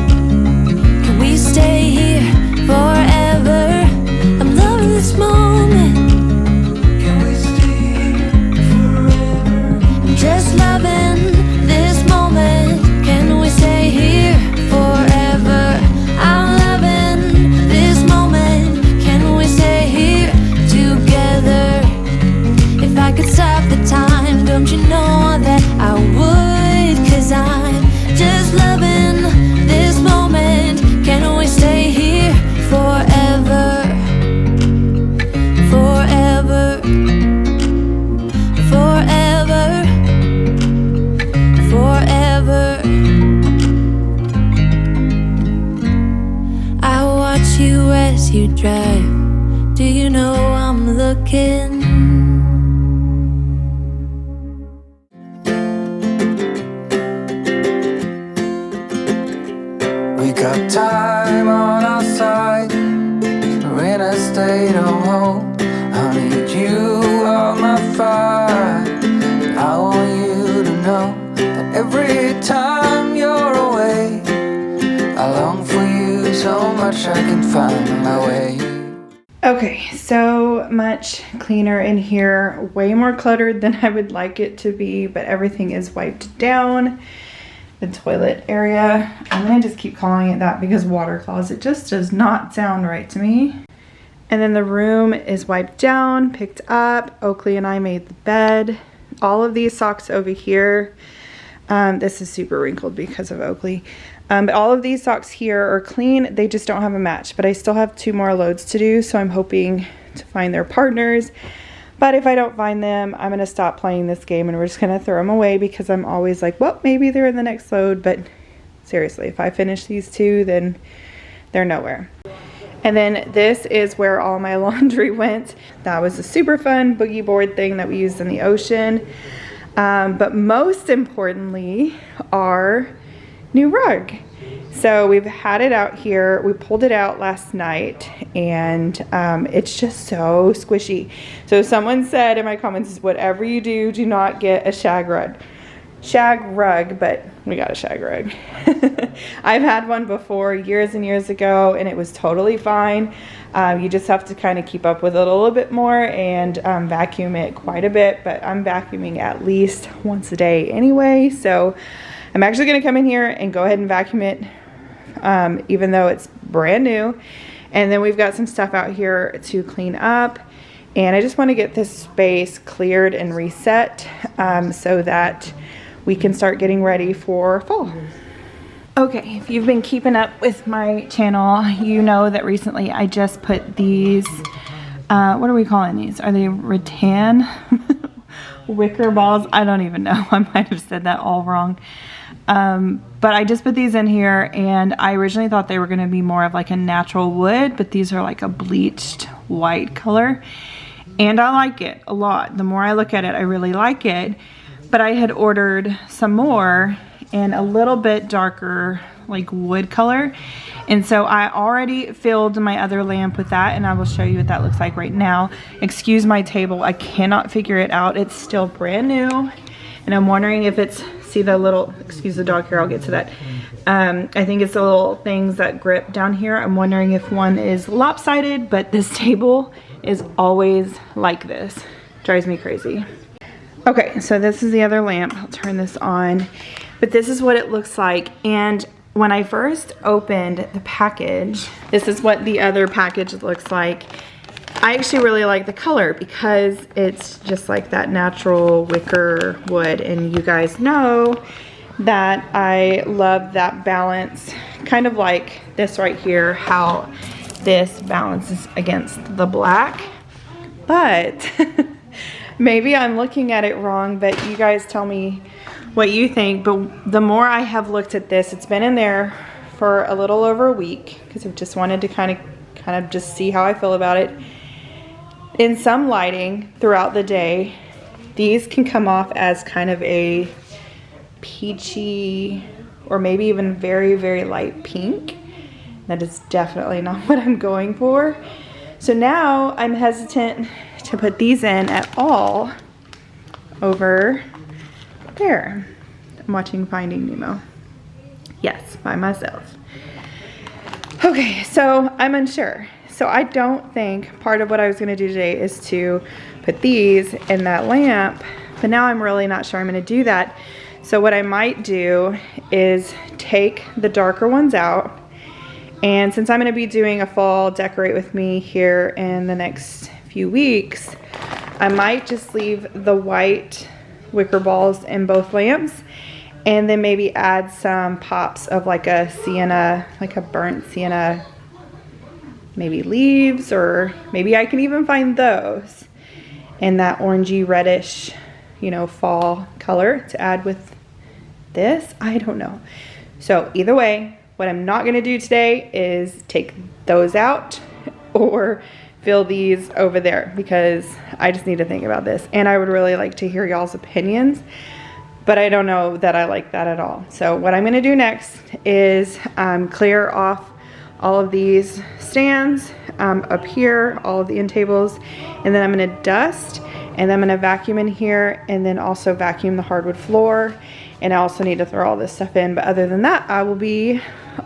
Can we stay here forever? I'm loving this moment. Can we stay here forever? I'm just loving this moment. Can we stay here forever? I'm loving this moment. Can we stay here together? If I could stop the time, don't you know that I would? 'Cause I'm just loving this moment. Can we stay here forever? Forever, forever, forever. I watch you as you drive. Do you know I'm looking? We got time on our side. We're in a state of home. I need you on my fire. I want you to know that every time you're away, I long for you so much I can find my way. Okay, so much cleaner in here. Way more cluttered than I would like it to be, but everything is wiped down. The toilet area, I'm gonna just keep calling it that because water closet just does not sound right to me. And then the room is wiped down, picked up. Oakley and I made the bed. All of these socks over here, this is super wrinkled because of Oakley. But all of these socks here are clean. They just don't have a match, but I still have 2 more loads to do, so I'm hoping to find their partners. But if I don't find them, I'm gonna stop playing this game and we're just gonna throw them away because I'm always like, well, maybe they're in the next load. But seriously, if I finish these 2, then they're nowhere. And then this is where all my laundry went. That was a super fun boogie board thing that we used in the ocean. But most importantly, our new rug. So we've had it out here. We pulled it out last night and it's just so squishy. So someone said in my comments, whatever you do, do not get a shag rug, but we got a shag rug. I've had one before years and years ago and it was totally fine. You just have to kind of keep up with it a little bit more and vacuum it quite a bit, but I'm vacuuming at least once a day anyway. So I'm actually gonna come in here and go ahead and vacuum it, even though it's brand new. And then we've got some stuff out here to clean up. And I just wanna get this space cleared and reset so that we can start getting ready for fall. Okay, if you've been keeping up with my channel, you know that recently I just put these, what are we calling these? Are they rattan wicker balls? I don't even know. I might have said that all wrong. But I just put these in here, and I originally thought they were going to be more of like a natural wood, but these are like a bleached white color. And I like it a lot. The more I look at it, I really like it. But I had ordered some more in a little bit darker like wood color, and so I already filled my other lamp with that, and I will show you what that looks like right now. Excuse my table, I cannot figure it out. It's still brand new, and I'm wondering if it's, see the little, excuse the dog here, I'll get to that. I think it's the little things that grip down here. I'm wondering if one is lopsided, but this table is always like this. Drives me crazy. Okay, so this is the other lamp. I'll turn this on. But this is what it looks like. And when I first opened the package, this is what the other package looks like. I actually really like the color because it's just like that natural wicker wood. And you guys know that I love that balance, kind of like this right here, how this balances against the black. But maybe I'm looking at it wrong, but you guys tell me what you think. But the more I have looked at this, it's been in there for a little over a week because I've just wanted to kind of just see how I feel about it. In some lighting throughout the day, these can come off as kind of a peachy or maybe even very, very light pink. That is definitely not what I'm going for. So now I'm hesitant to put these in at all over there. I'm watching Finding Nemo. Yes, by myself. Okay, so I'm unsure. So I don't think part of what I was going to do today is to put these in that lamp, but now I'm really not sure I'm going to do that. So what I might do is take the darker ones out, and since I'm going to be doing a fall decorate with me here in the next few weeks, I might just leave the white wicker balls in both lamps, and then maybe add some pops of like a sienna, like a burnt sienna, maybe leaves, or maybe I can even find those in that orangey reddish, you know, fall color to add with this. I don't know. So either way, what I'm not going to do today is take those out or fill these over there, because I just need to think about this, and I would really like to hear y'all's opinions, but I don't know that I like that at all. So what I'm going to do next is clear off all of these stands up here, all of the end tables, and then I'm going to dust, and then I'm going to vacuum in here, and then also vacuum the hardwood floor, and I also need to throw all this stuff in. But other than that, I will be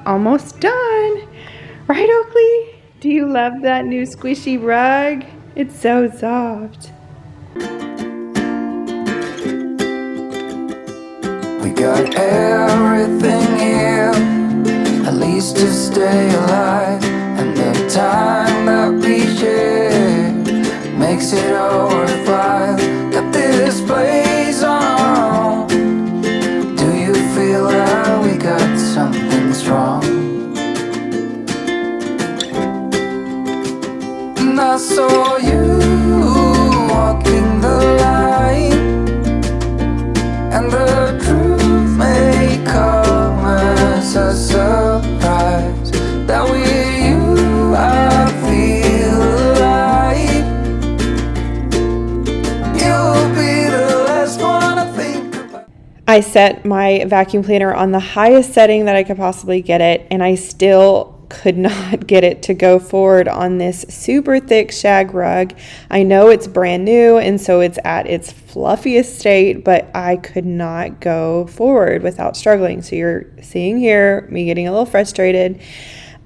almost done. Right, Oakley? Do you love that new squishy rug? It's so soft. We got everything here, at least to stay alive. And the time that we share makes it all worthwhile. Got this place on our own. Do you feel that we got something strong? And I saw you walking the line, and the truth may come as a surprise that with you I feel alive. You'll be the last one I think about. I set my vacuum cleaner on the highest setting that I could possibly get it, and I still could not get it to go forward on this super thick shag rug. I know it's brand new, and so it's at its fluffiest state, but I could not go forward without struggling. So you're seeing here me getting a little frustrated,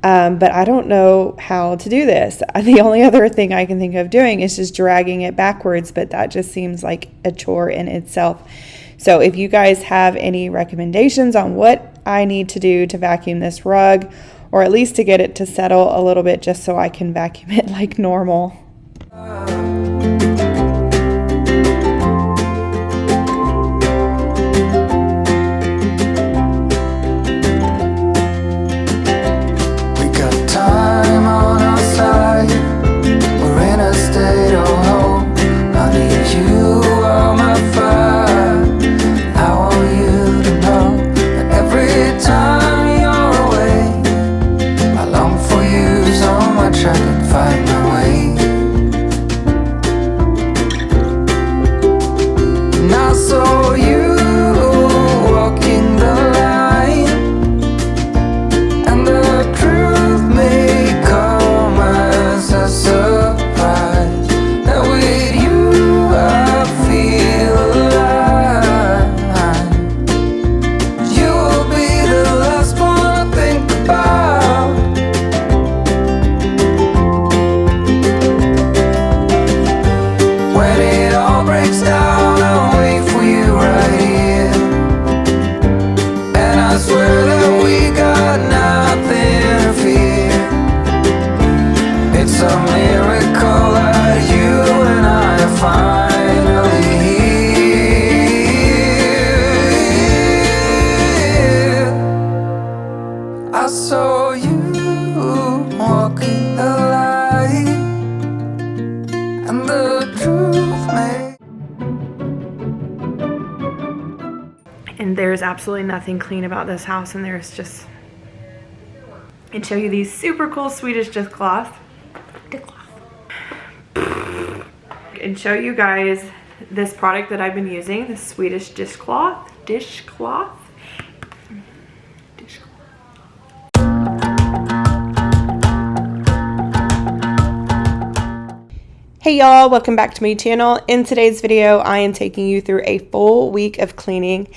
but I don't know how to do this. The only other thing I can think of doing is just dragging it backwards, but that just seems like a chore in itself. So if you guys have any recommendations on what I need to do to vacuum this rug, or at least to get it to settle a little bit just so I can vacuum it like normal. And there's absolutely nothing clean about this house, and there's just, and show you these super cool Swedish dishcloths. And show you guys this product that I've been using, the Swedish dishcloth. Hey y'all, welcome back to my channel. In today's video, I am taking you through a full week of cleaning.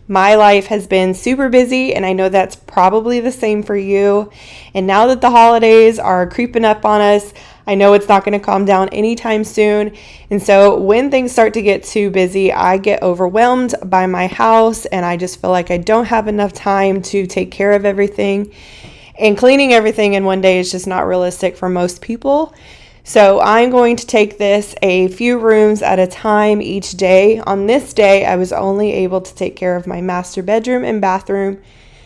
My life has been super busy, and I know that's probably the same for you. And now that the holidays are creeping up on us, I know it's not going to calm down anytime soon. And so when things start to get too busy, I get overwhelmed by my house, and I just feel like I don't have enough time to take care of everything. And cleaning everything in one day is just not realistic for most people. So I'm going to take this a few rooms at a time each day. On this day, I was only able to take care of my master bedroom and bathroom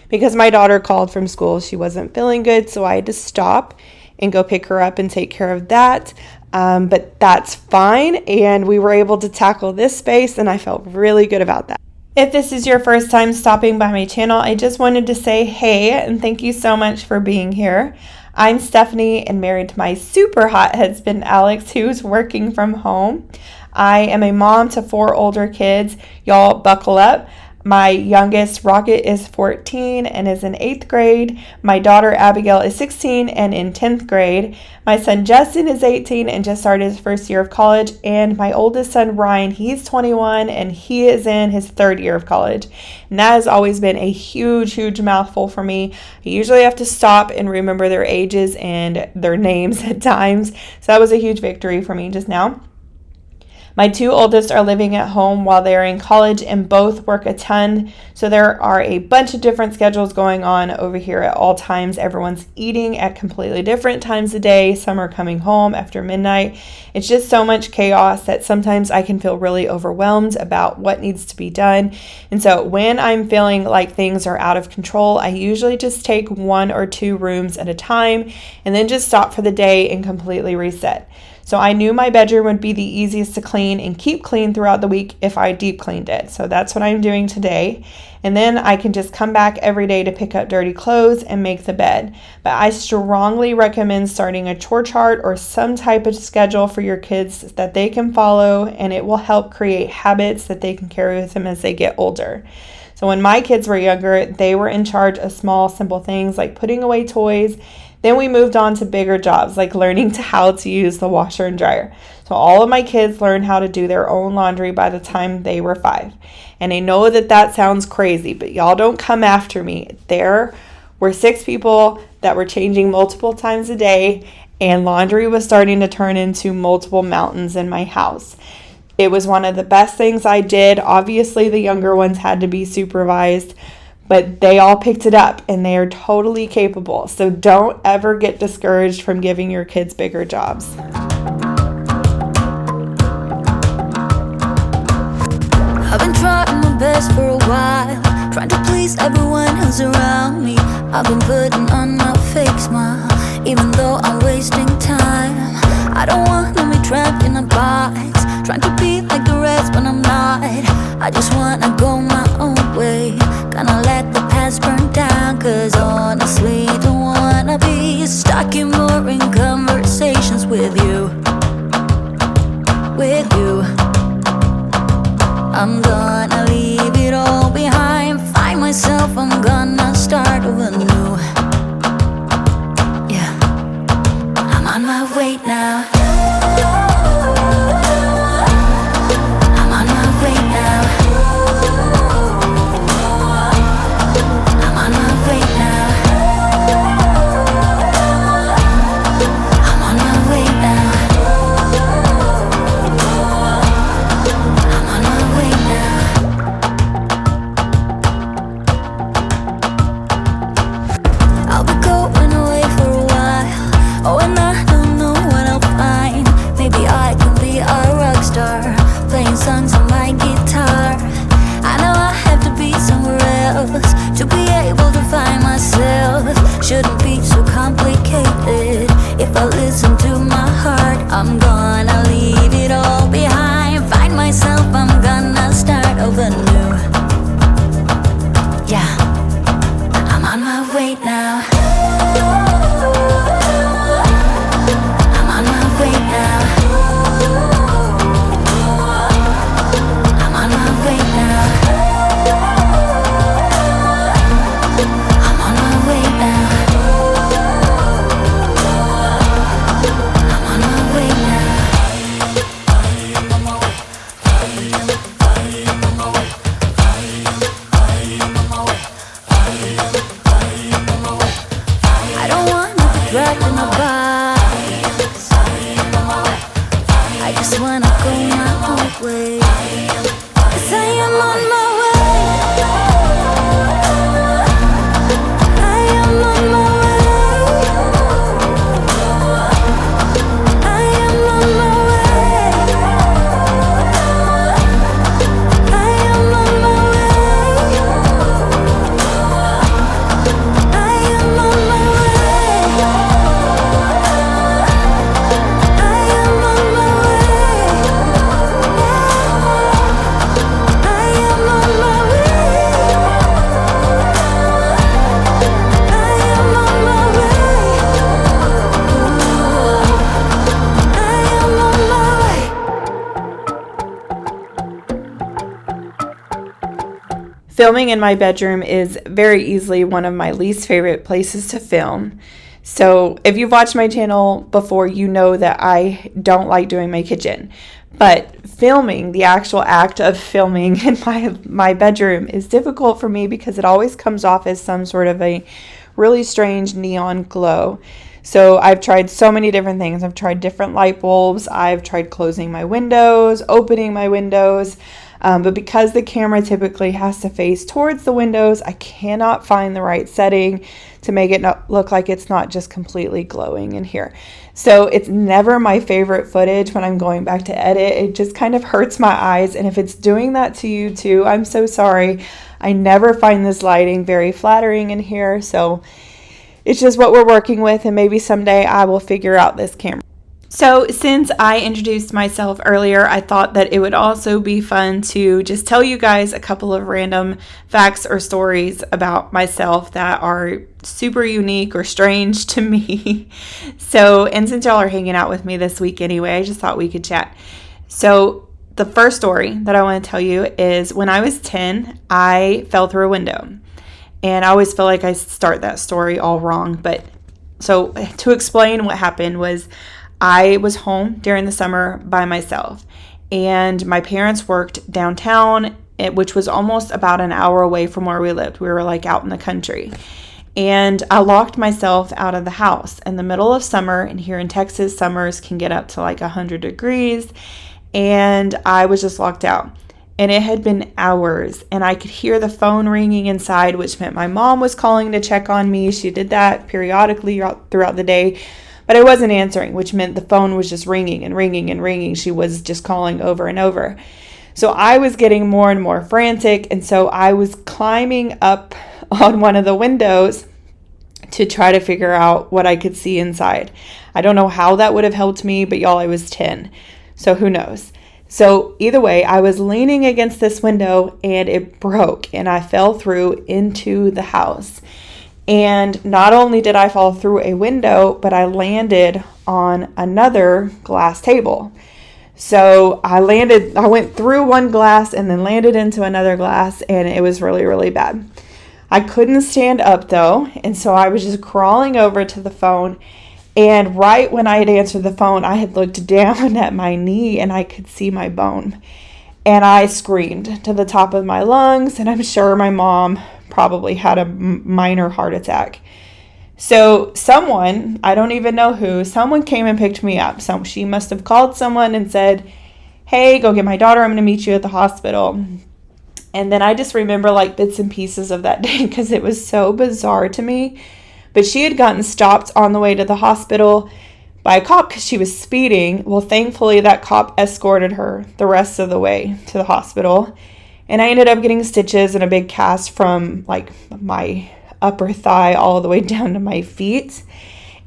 because my daughter called from school. She wasn't feeling good, so I had to stop and go pick her up and take care of that. But that's fine, and we were able to tackle this space, and I felt really good about that. If this is your first time stopping by my channel, I just wanted to say hey, and thank you so much for being here. I'm Stephanie and married to my super hot husband, Alex, who's working from home. I am a mom to 4 older kids. Y'all buckle up. My youngest, Rocket, is 14 and is in 8th grade. My daughter, Abigail, is 16 and in 10th grade. My son, Justin, is 18 and just started his first year of college. And my oldest son, Ryan, he's 21 and he is in his 3rd year of college. And that has always been a huge, huge mouthful for me. I usually have to stop and remember their ages and their names at times. So that was a huge victory for me just now. My 2 oldest are living at home while they are in college and both work a ton. So there are a bunch of different schedules going on over here at all times. Everyone's eating at completely different times of day. Some are coming home after midnight. It's just so much chaos that sometimes I can feel really overwhelmed about what needs to be done. And so when I'm feeling like things are out of control, I usually just take 1 or 2 rooms at a time and then just stop for the day and completely reset. So I knew my bedroom would be the easiest to clean and keep clean throughout the week if I deep cleaned it. So that's what I'm doing today. And then I can just come back every day to pick up dirty clothes and make the bed. But I strongly recommend starting a chore chart or some type of schedule for your kids that they can follow, and it will help create habits that they can carry with them as they get older. So when my kids were younger, they were in charge of small, simple things like putting away toys. Then we moved on to bigger jobs like learning how to use the washer and dryer. So all of my kids learned how to do their own laundry by the time they were 5. And I know that sounds crazy, but y'all don't come after me. There were 6 people that were changing multiple times a day, and laundry was starting to turn into multiple mountains in my house. It was one of the best things I did. Obviously, the younger ones had to be supervised, but they all picked it up and they are totally capable. So don't ever get discouraged from giving your kids bigger jobs. I've been trying my best for a while, trying to please everyone who's around me. I've been putting on my fake smile, even though I'm wasting time. I don't want to be trapped in a box, trying to be like the rest but I'm not. I just wanna go my own way, gonna let the past burn down. Cause honestly, don't wanna be stuck in boring conversations with you. I'm gonna leave it all behind, find myself, I'm gonna start over new. Yeah, I'm on my way now. I'm on my way now. I'm on my way now. I'm on my way now. I'm on my way now. I'll be going away for a while. Oh, and I don't know what I'll find. Maybe I can be a rock star, playing songs on my guitar. I know I have to be somewhere else to be able to find myself. Shouldn't be so complicated if I listen to my heart. I'm gonna leave it all behind, find myself, I'm gonna start over new. filming in my bedroom is very easily one of my least favorite places to film. So if you've watched my channel before, you know that I don't like doing my kitchen. But filming, the actual act of filming in my bedroom is difficult for me because it always comes off as some sort of a really strange neon glow. So I've tried so many different things. I've tried different light bulbs. I've tried closing my windows, opening my windows. But because the camera typically has to face towards the windows, I cannot find the right setting to make it not look like it's not just completely glowing in here. So it's never my favorite footage when I'm going back to edit. It just kind of hurts my eyes. And if it's doing that to you too, I'm so sorry. I never find this lighting very flattering in here. So it's just what we're working with, and maybe someday I will figure out this camera. So since I introduced myself earlier, I thought that it would also be fun to just tell you guys a couple of random facts or stories about myself that are super unique or strange to me. And since y'all are hanging out with me this week anyway, I just thought we could chat. So the first story that I want to tell you is when I was 10, I fell through a window. And I always feel like I start that story all wrong. But so to explain what happened was, I was home during the summer by myself, and my parents worked downtown, which was almost about an hour away from where we lived. We were like out in the country, and I locked myself out of the house in the middle of summer. And here in Texas, summers can get up to like 100 degrees, and I was just locked out. And it had been hours, and I could hear the phone ringing inside, which meant my mom was calling to check on me. She did that periodically throughout the day. But I wasn't answering, which meant the phone was just ringing and ringing and ringing. She was just calling over and over. So I was getting more and more frantic. And so I was climbing up on one of the windows to try to figure out what I could see inside. I don't know how that would have helped me, but y'all, I was 10. So who knows? So either way, I was leaning against this window and it broke and I fell through into the house. And not only did I fall through a window, but I landed on another glass table. So I went through one glass and then landed into another glass, and it was really, really bad. I couldn't stand up though, and so I was just crawling over to the phone. And right when I had answered the phone, I had looked down at my knee and I could see my bone. And I screamed to the top of my lungs, and I'm sure my mom probably had a minor heart attack. So someone, I don't even know who, someone came and picked me up. So she must have called someone and said, hey, go get my daughter. I'm going to meet you at the hospital. And then I just remember like bits and pieces of that day because it was so bizarre to me. But she had gotten stopped on the way to the hospital by a cop because she was speeding. Well, thankfully that cop escorted her the rest of the way to the hospital. And I ended up getting stitches and a big cast from like my upper thigh all the way down to my feet.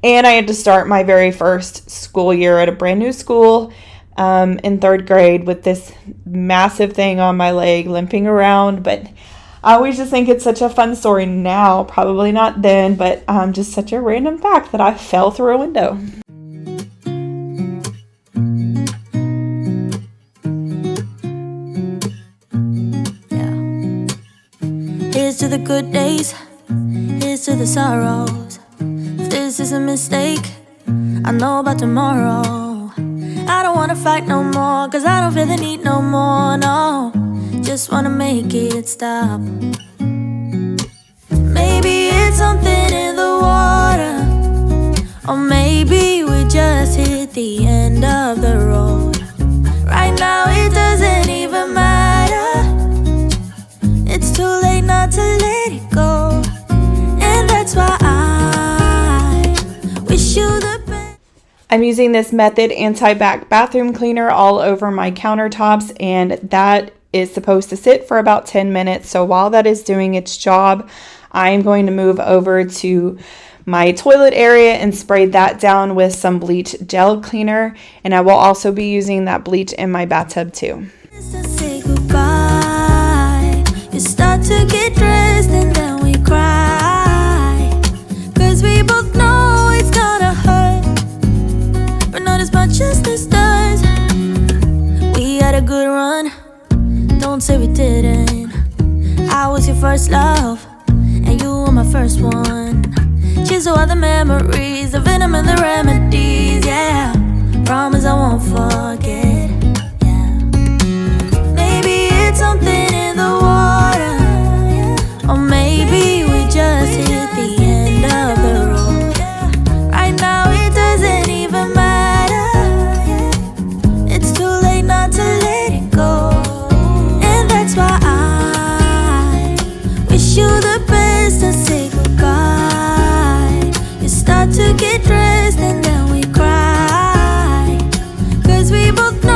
And I had to start my very first school year at a brand new school in third grade with this massive thing on my leg limping around. But I always just think it's such a fun story now, probably not then, but just such a random fact that I fell through a window. Here's to the good days, here's to the sorrows. If this is a mistake, I know about tomorrow. I don't wanna fight no more, cause I don't feel the need no more, no. Just wanna make it stop. Maybe it's something in the water, or maybe we just hit the end of the road. Right now it doesn't even matter. It's too late not to let it go. And that's why I wish you the best. I'm using this Method Anti-Bac bathroom cleaner all over my countertops, and that is supposed to sit for about 10 minutes. So while that is doing its job, I'm going to move over to my toilet area and spray that down with some bleach gel cleaner. And I will also be using that bleach in my bathtub too. Say goodbye. You start to get dressed and then we cry, cause we both know it's gonna hurt, but not as much as this does. We had a good run, don't say we didn't. I was your first love, and you were my first one. Cheers to all the memories, the venom and the remedies, yeah. Promise I won't forget, yeah. Maybe it's something in the water, or maybe we just hit the end of the road. Right now it doesn't even matter. It's too late not to let it go. And that's why I wish you the best and say goodbye. You start to get dressed and then we cry, 'cause we both know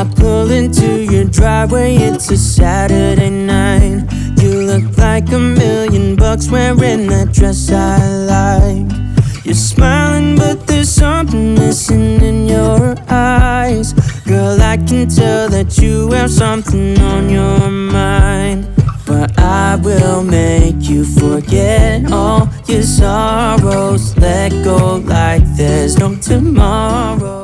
I pull into your driveway, it's a Saturday night. You look like $1,000,000 wearing that dress I like. You're smiling, but there's something missing in your eyes. Girl, I can tell that you have something on your mind. But I will make you forget all your sorrows. Let go like there's no tomorrow.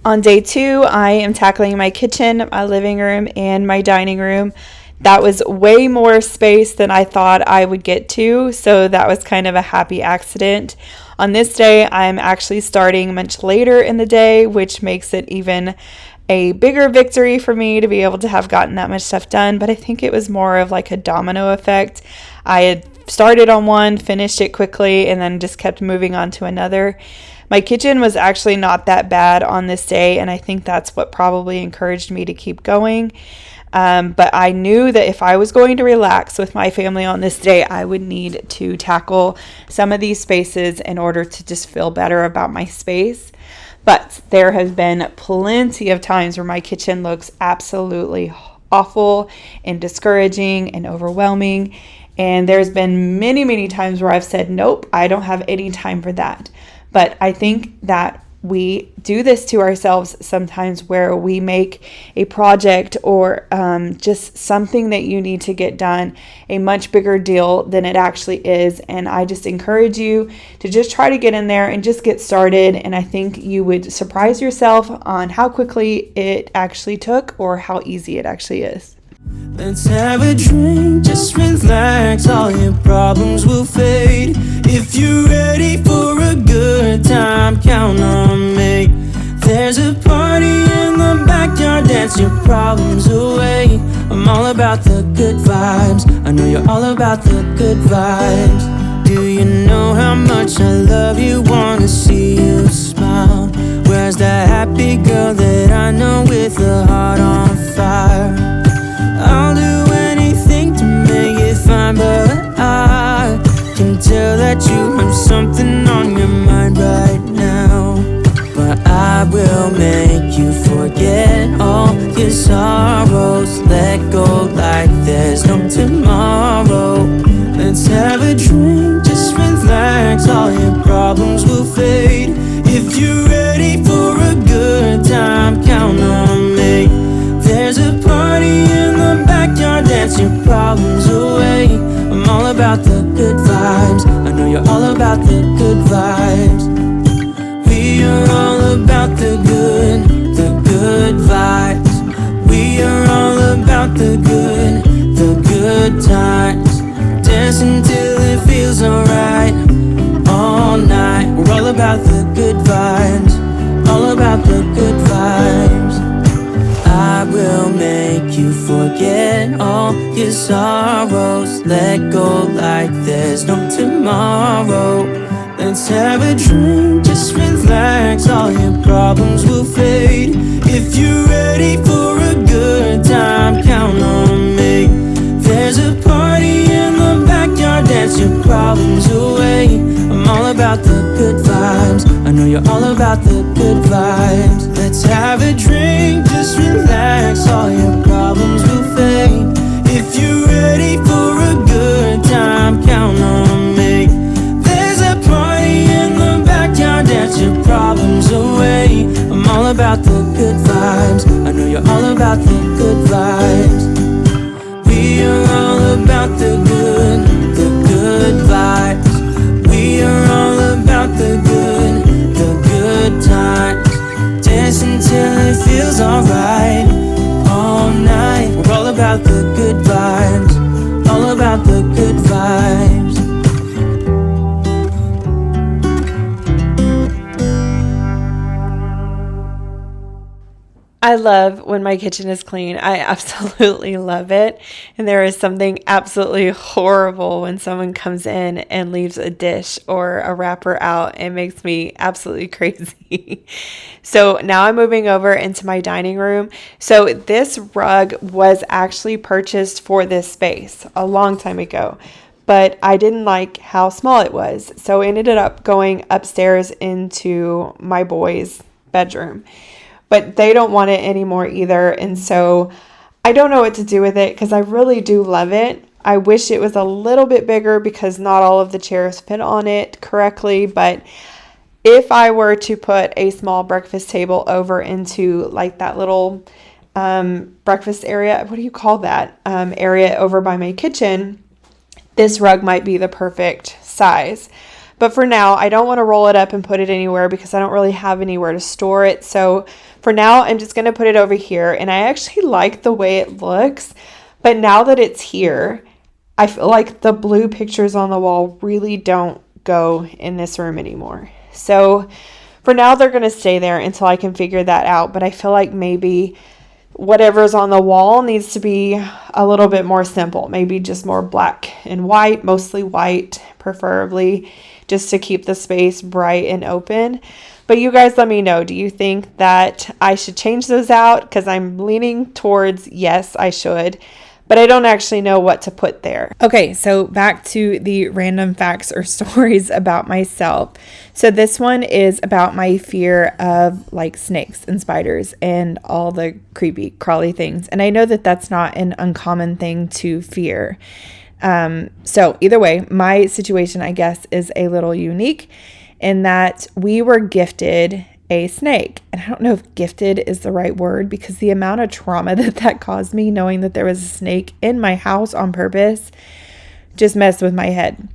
On day 2, I am tackling my kitchen, my living room, and my dining room. That was way more space than I thought I would get to, so that was kind of a happy accident. On this day, I'm actually starting much later in the day, which makes it even a bigger victory for me to be able to have gotten that much stuff done, but I think it was more of like a domino effect. I had started on one, finished it quickly, and then just kept moving on to another. My kitchen was actually not that bad on this day, and I think that's what probably encouraged me to keep going. But I knew that if I was going to relax with my family on this day, I would need to tackle some of these spaces in order to just feel better about my space. But there has been plenty of times where my kitchen looks absolutely awful and discouraging and overwhelming. And there's been many, many times where I've said, nope, I don't have any time for that. But I think that we do this to ourselves sometimes, where we make a project or just something that you need to get done a much bigger deal than it actually is. And I just encourage you to just try to get in there and just get started. And I think you would surprise yourself on how quickly it actually took or how easy it actually is. Let's have a drink, just relax, all your problems will fade. If you're ready for a good time, count on me. There's a party in the backyard, dance your problems away. I'm all about the good vibes, I know you're all about the good vibes. Do you know how much I love you, wanna see you smile? Where's that happy girl that I know with a heart on fire? I'll do anything to make it fine, but I can tell that you have something on your mind right now. But I will make you forget all your sorrows. Let go like there's no tomorrow. Let's have a drink, just relax, all your problems will fade. If you're ready for a good time, count on me. There's a party in the backyard, dance your problems away. I'm all about the good vibes, I know you're all about the good vibes. We are all about the good vibes. We are all about the good times. Dancing till it feels alright, all night. We're all about the good vibes, all about the good vibes. I will make you forget all your sorrows. Let go like there's no tomorrow. Let's have a drink, just relax, all your problems will fade. If you're ready for a good time, count on me. There's a party in the backyard, dance your problems away. I'm all about the good vibes, I know you're all about the good vibes. Let's have a drink, just relax, all your problems will fade. If you're ready for a good time, count on me. There's a party in the backyard, dance your problems away. I'm all about the good vibes, I know you're all about the good vibes. We are all about the good vibes. We are all about the good times. Dancing till it feels alright, all night. We're all about the good vibes, all about the good vibes. I love when my kitchen is clean. I absolutely love it. And there is something absolutely horrible when someone comes in and leaves a dish or a wrapper out. It makes me absolutely crazy. So now I'm moving over into my dining room. So this rug was actually purchased for this space a long time ago, but I didn't like how small it was. So I ended up going upstairs into my boys' bedroom. but they don't want it anymore either. And so I don't know what to do with it because I really do love it. I wish it was a little bit bigger because not all of the chairs fit on it correctly. But if I were to put a small breakfast table over into like that little breakfast area, what do you call that, area over by my kitchen, this rug might be the perfect size. But for now, I don't want to roll it up and put it anywhere because I don't really have anywhere to store it. So for now, I'm just going to put it over here. And I actually like the way it looks. But now that it's here, I feel like the blue pictures on the wall really don't go in this room anymore. So for now, they're going to stay there until I can figure that out. But I feel like maybe whatever's on the wall needs to be a little bit more simple. Maybe just more black and white, mostly white, preferably, just to keep the space bright and open. But you guys let me know. Do you think that I should change those out? Because I'm leaning towards yes, I should. But I don't actually know what to put there. Okay, so back to the random facts or stories about myself. So this one is about my fear of like snakes and spiders and all the creepy crawly things. And I know that that's not an uncommon thing to fear. So either way, my situation, I guess, is a little unique in that we were gifted a snake. And I don't know if gifted is the right word because the amount of trauma that caused me knowing that there was a snake in my house on purpose just messed with my head.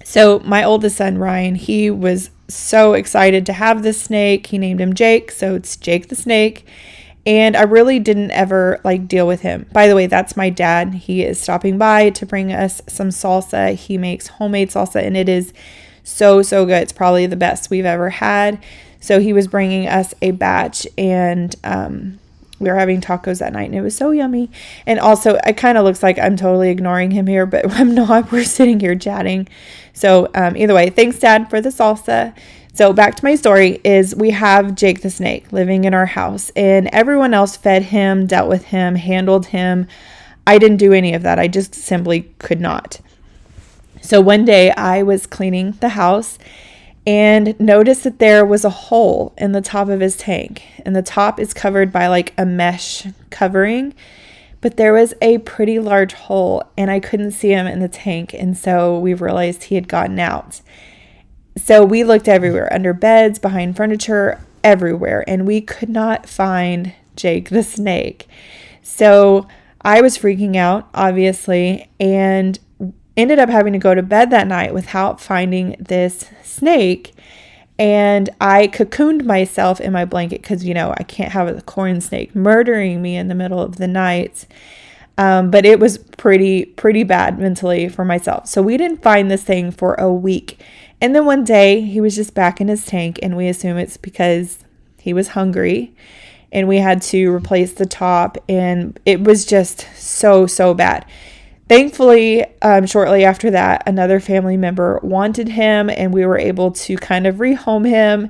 So my oldest son, Ryan, he was so excited to have this snake. He named him Jake. So it's Jake the snake. And I really didn't ever like deal with him. By the way, that's my dad. He is stopping by to bring us some salsa. He makes homemade salsa and it is so good. It's probably the best we've ever had. So he was bringing us a batch and we were having tacos that night and it was so yummy. And also it kind of looks like I'm totally ignoring him here, but I'm not. We're sitting here chatting. So either way, thanks Dad for the salsa. So back to my story is we have Jake the snake living in our house and everyone else fed him, dealt with him, handled him. I didn't do any of that. I just simply could not. So one day I was cleaning the house and noticed that there was a hole in the top of his tank. And the top is covered by like a mesh covering. But there was a pretty large hole and I couldn't see him in the tank. And so we realized he had gotten out. So we looked everywhere, under beds, behind furniture, everywhere. And we could not find Jake the snake. So I was freaking out, obviously, and ended up having to go to bed that night without finding this snake. And I cocooned myself in my blanket because, you know, I can't have a corn snake murdering me in the middle of the night. But it was pretty bad mentally for myself. So we didn't find this thing for a week. And then one day he was just back in his tank and we assume it's because he was hungry and we had to replace the top and it was just so bad. Thankfully, shortly after that, another family member wanted him and we were able to kind of rehome him.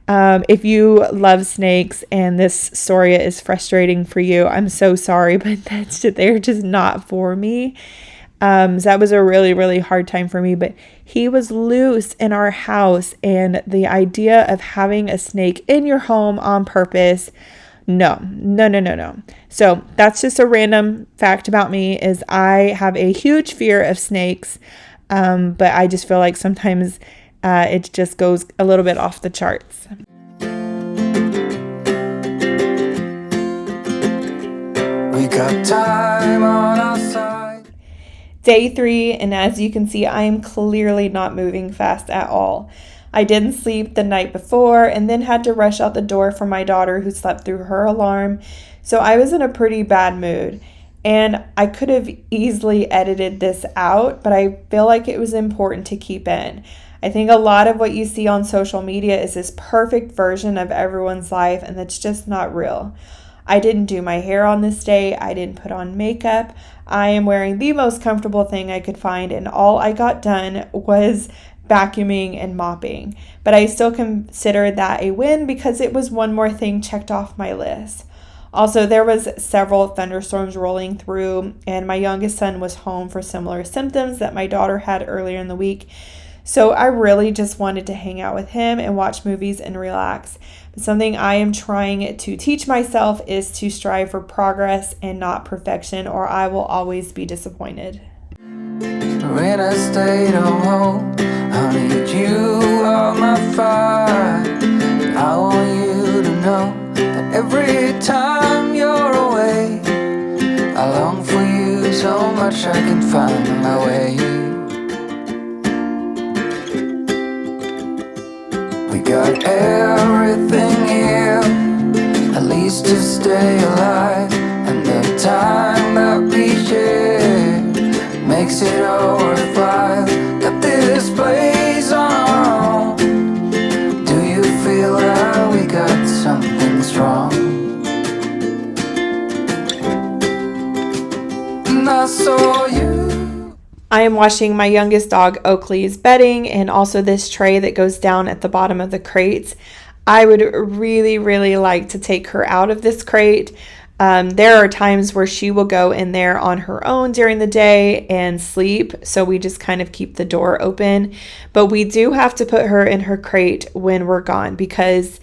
If you love snakes and this story is frustrating for you, I'm so sorry, but they're just not for me. So that was a really hard time for me, but he was loose in our house and the idea of having a snake in your home on purpose, no. So that's just a random fact about me is I have a huge fear of snakes. But I just feel like sometimes it just goes a little bit off the charts. We got time on our side. Day 3, and as you can see, I am clearly not moving fast at all. I didn't sleep the night before and then had to rush out the door for my daughter who slept through her alarm. So I was in a pretty bad mood. And I could have easily edited this out, but I feel like it was important to keep in. I think a lot of what you see on social media is this perfect version of everyone's life, and that's just not real. I didn't do my hair on this day. I didn't put on makeup. I am wearing the most comfortable thing I could find, and all I got done was vacuuming and mopping. But I still consider that a win because it was one more thing checked off my list. Also, there was several thunderstorms rolling through, and my youngest son was home for similar symptoms that my daughter had earlier in the week. So I really just wanted to hang out with him and watch movies and relax. But something I am trying to teach myself is to strive for progress and not perfection, or I will always be disappointed. We're in a state of hope. I need you on my fire. I want you to know that every time you're away, I long for you so much I can find my way. We got everything here, at least to stay alive, and the time that we share makes it all worthwhile. Got this place on our own. Do you feel that we got something strong? And I saw you. I am washing my youngest dog Oakley's bedding and also this tray that goes down at the bottom of the crates. I would really like to take her out of this crate. There are times where she will go in there on her own during the day and sleep, so we just kind of keep the door open. But we do have to put her in her crate when we're gone, because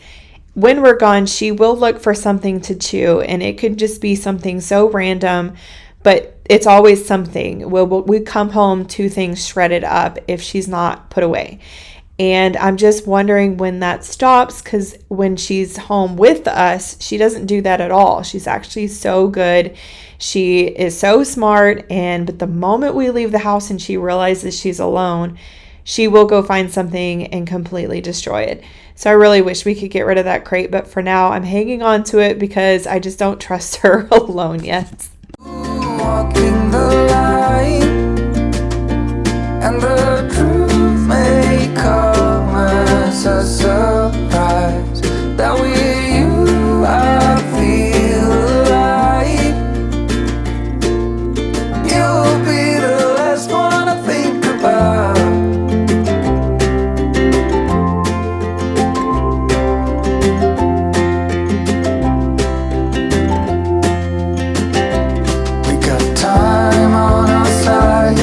when we're gone, she will look for something to chew, and it could just be something so random, but it's always something. We come home to things shredded up if she's not put away. And I'm just wondering when that stops, because when she's home with us, she doesn't do that at all. She's actually so good. She is so smart. But the moment we leave the house and she realizes she's alone, she will go find something and completely destroy it. So I really wish we could get rid of that crate. But for now, I'm hanging on to it because I just don't trust her alone yet. Walking the line, and the truth may come as a surprise. That with you I feel alive. You'll be the last one I think about. We got time on our side.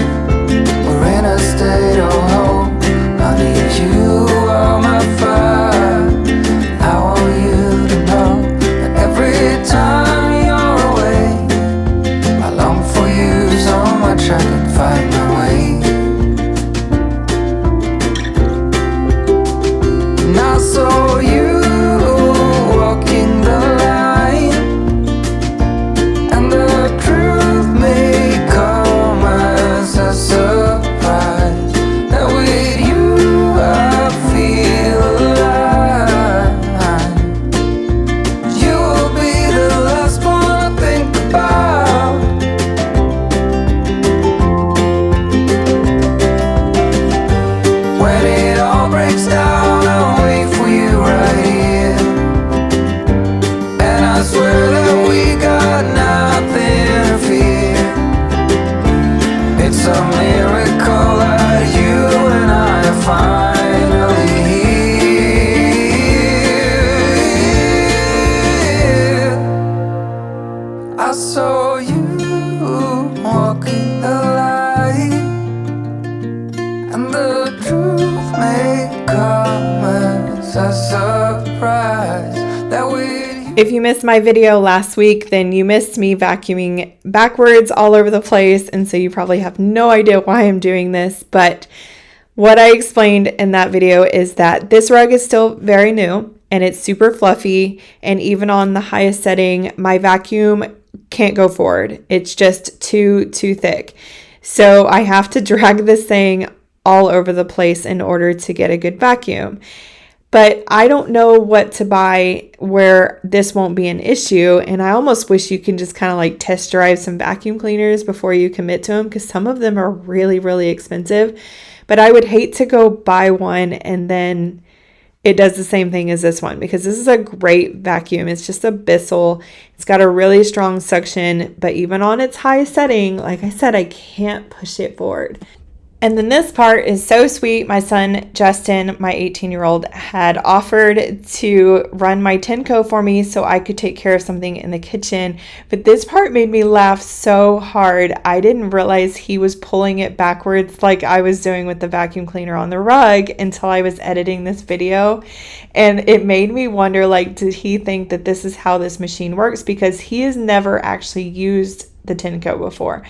We're in a state of hope. I need you on my fire. I want you to know that every time you're away, I long for you so much I can find my way. And I saw you walking the line, and the truth may come as a surprise. That with you I feel alive. You will be the last one I think about. When it all breaks down, I'll wait for you right here. And I swear that we got nothing to fear. It's a miracle that you and I are finally here. I saw you walking the line, and the truth may come as a surprise. That with you. If you missed my video last week, then you missed me vacuuming backwards all over the place, and so you probably have no idea why I'm doing this. But what I explained in that video is that this rug is still very new and it's super fluffy, and even on the highest setting, my vacuum can't go forward. It's just too thick. So I have to drag this thing all over the place in order to get a good vacuum. But I don't know what to buy where this won't be an issue. And I almost wish you can just kind of like test drive some vacuum cleaners before you commit to them, because some of them are really expensive. But I would hate to go buy one and then it does the same thing as this one, because this is a great vacuum. It's just a Bissell. It's got a really strong suction, but even on its high setting, like I said, I can't push it forward. And then this part is so sweet. My son, Justin, my 18-year-old, had offered to run my Tenco for me so I could take care of something in the kitchen. But this part made me laugh so hard. I didn't realize he was pulling it backwards like I was doing with the vacuum cleaner on the rug until I was editing this video. And it made me wonder, like, did he think that this is how this machine works? Because he has never actually used the Tenco before.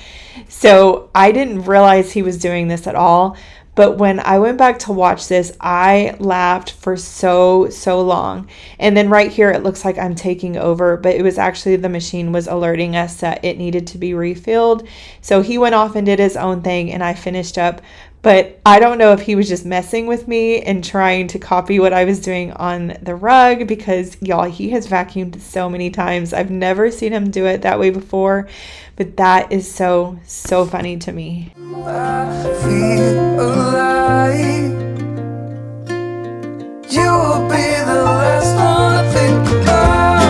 So I didn't realize he was doing this at all. But when I went back to watch this, I laughed for so long. And then right here, it looks like I'm taking over, but it was actually the machine was alerting us that it needed to be refilled. So he went off and did his own thing, and I finished up. But I don't know if he was just messing with me and trying to copy what I was doing on the rug, because y'all, he has vacuumed so many times. I've never seen him do it that way before, but that is so funny to me. I feel alive. You will be the last one to think about.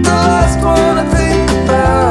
The last one to think about.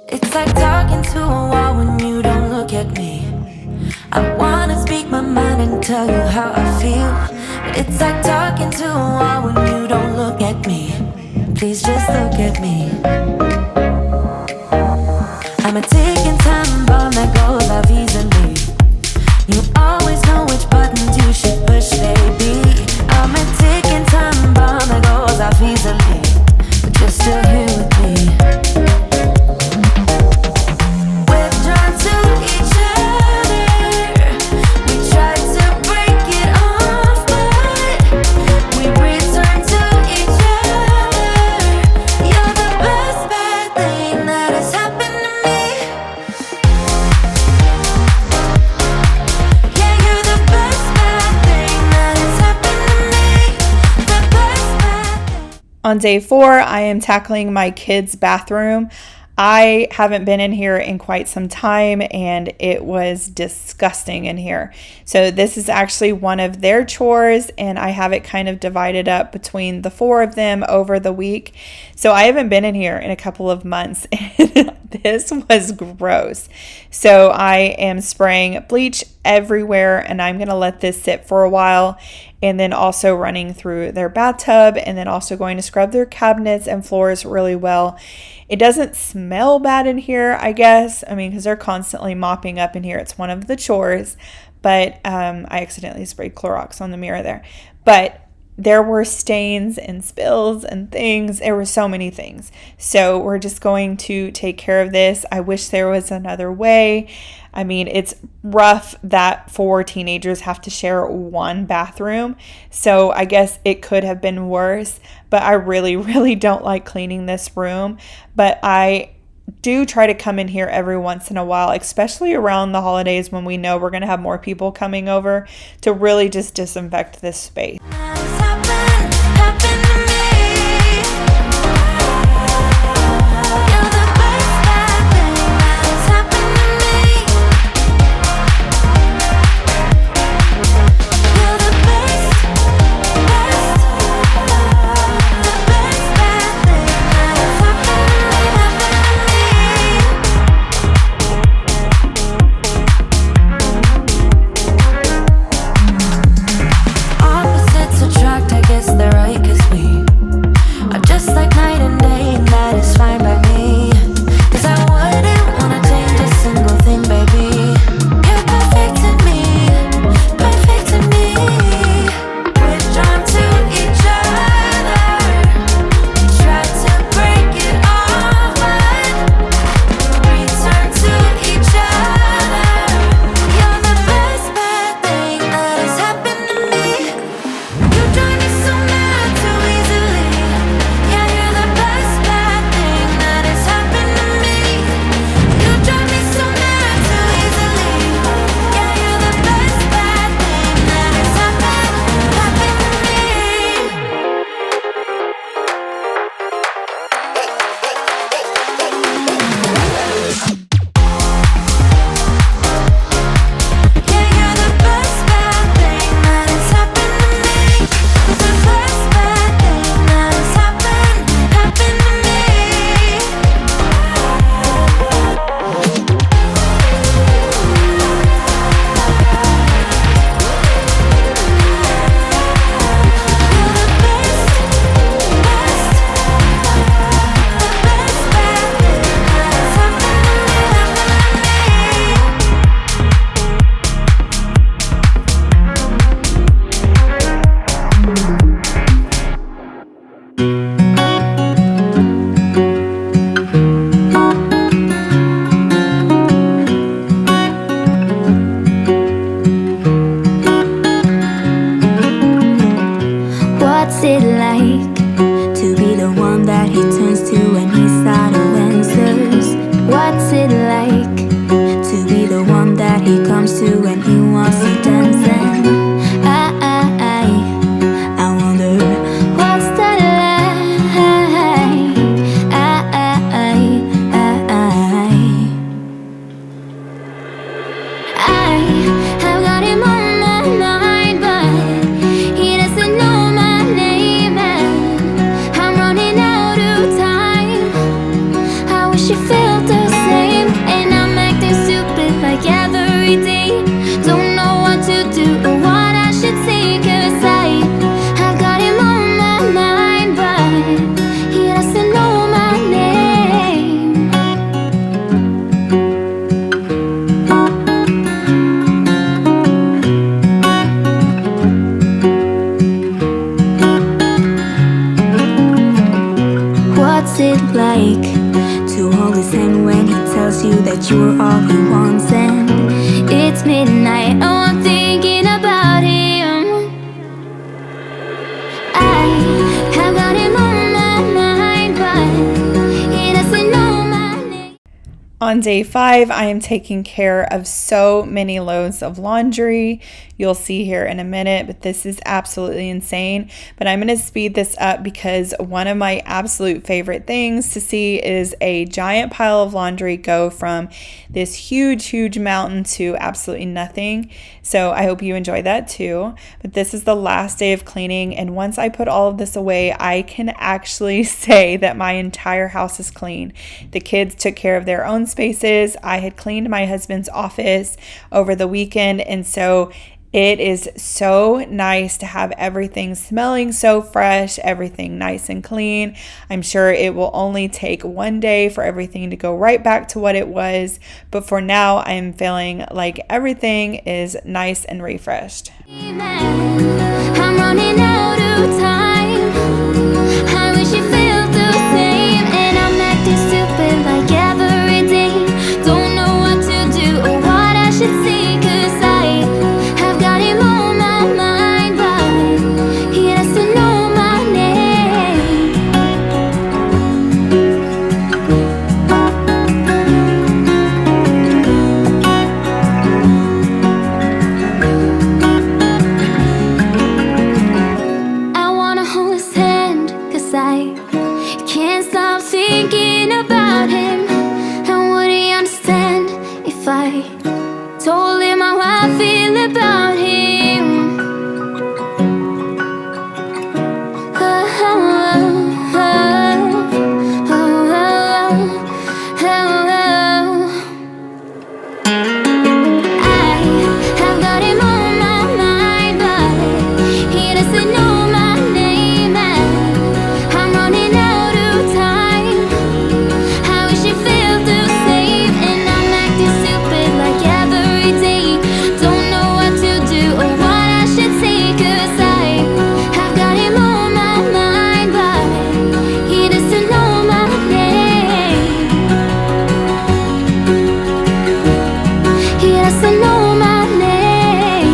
It's like talking to a wall when you don't look at me. I wanna speak my mind and tell you how I feel, but it's like talking to a wall when you don't look at me. Please just look at me. I'm a ticking time bomb that goes off easily. You always know which buttons you should push, baby. I'm a ticking time bomb that goes off easily, but you're still here with me. On day 4, I am tackling my kids' bathroom. I haven't been in here in quite some time, and it was disgusting in here. So this is actually one of their chores, and I have it kind of divided up between the 4 of them over the week. So I haven't been in here in a couple of months, and this was gross. So I am spraying bleach everywhere, and I'm going to let this sit for a while, and then also running through their bathtub, and then also going to scrub their cabinets and floors really well. It doesn't smell bad in here, I guess. I mean, because they're constantly mopping up in here. It's one of the chores, but I accidentally sprayed Clorox on the mirror there. But there were stains and spills and things. There were so many things. So we're just going to take care of this. I wish there was another way. I mean, it's rough that 4 teenagers have to share one bathroom. So I guess it could have been worse, but I really don't like cleaning this room. But I do try to come in here every once in a while, especially around the holidays when we know we're going to have more people coming over, to really just disinfect this space. wish you felt the same. And I'm acting stupid like every day. Don't know what to do or what I should say, 'cause I've got him on my mind, but he doesn't know my name. What's it like to hold his hand when he tells you that you're all he wants? And it's midnight, oh, I'm thinking about him. I have got him on my mind, but he doesn't know my name. On day 5, I am taking care of so many loads of laundry. You'll see here in a minute, but this is absolutely insane. But I'm going to speed this up because one of my absolute favorite things to see is a giant pile of laundry go from this huge mountain to absolutely nothing. So I hope you enjoy that too. But this is the last day of cleaning, and once I put all of this away, I can actually say that my entire house is clean. The kids took care of their own spaces. I had cleaned my husband's office over the weekend, and so it is so nice to have everything smelling so fresh, everything nice and clean. I'm sure it will only take one day for everything to go right back to what it was, but for now, I'm feeling like everything is nice and refreshed. I'm running out of time. I wish you felt the same. And I'm acting stupid like every day. Don't know what to do or what I should say, 'cause I've got him on my mind, but he doesn't know my name. I wanna hold his hand, 'cause I can't stop thinking about him. And would he understand if I told him how I feel about him? Oh, oh, oh, oh, oh, oh. I have got him on my mind, but he doesn't know my name. And I'm running out of time. I wish you felt the same. And I'm acting stupid like every day. Don't know what to do or what I should say, 'cause I've got him on my mind, but he doesn't know my name. He doesn't know my name.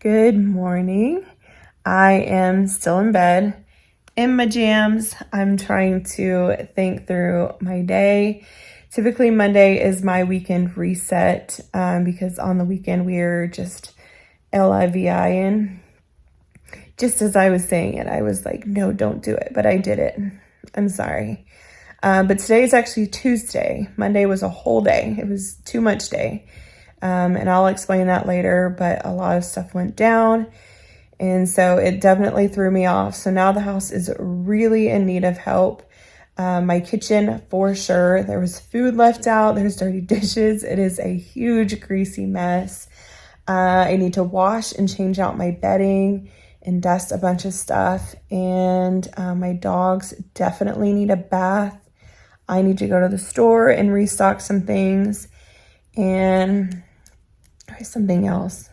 Good morning. I am still in bed in my jams. I'm trying to think through my day. Typically Monday is my weekend reset because on the weekend we're just LIVIing. Just as I was saying it, I was like, no, don't do it, but I did it. I'm sorry. But today is actually Tuesday. Monday was a whole day. It was too much day. And I'll explain that later, but a lot of stuff went down. And so it definitely threw me off. So now the house is really in need of help. My kitchen, for sure, there was food left out. There's dirty dishes. It is a huge, greasy mess. I need to wash and change out my bedding and dust a bunch of stuff. And my dogs definitely need a bath. I need to go to the store and restock some things. And there's something else.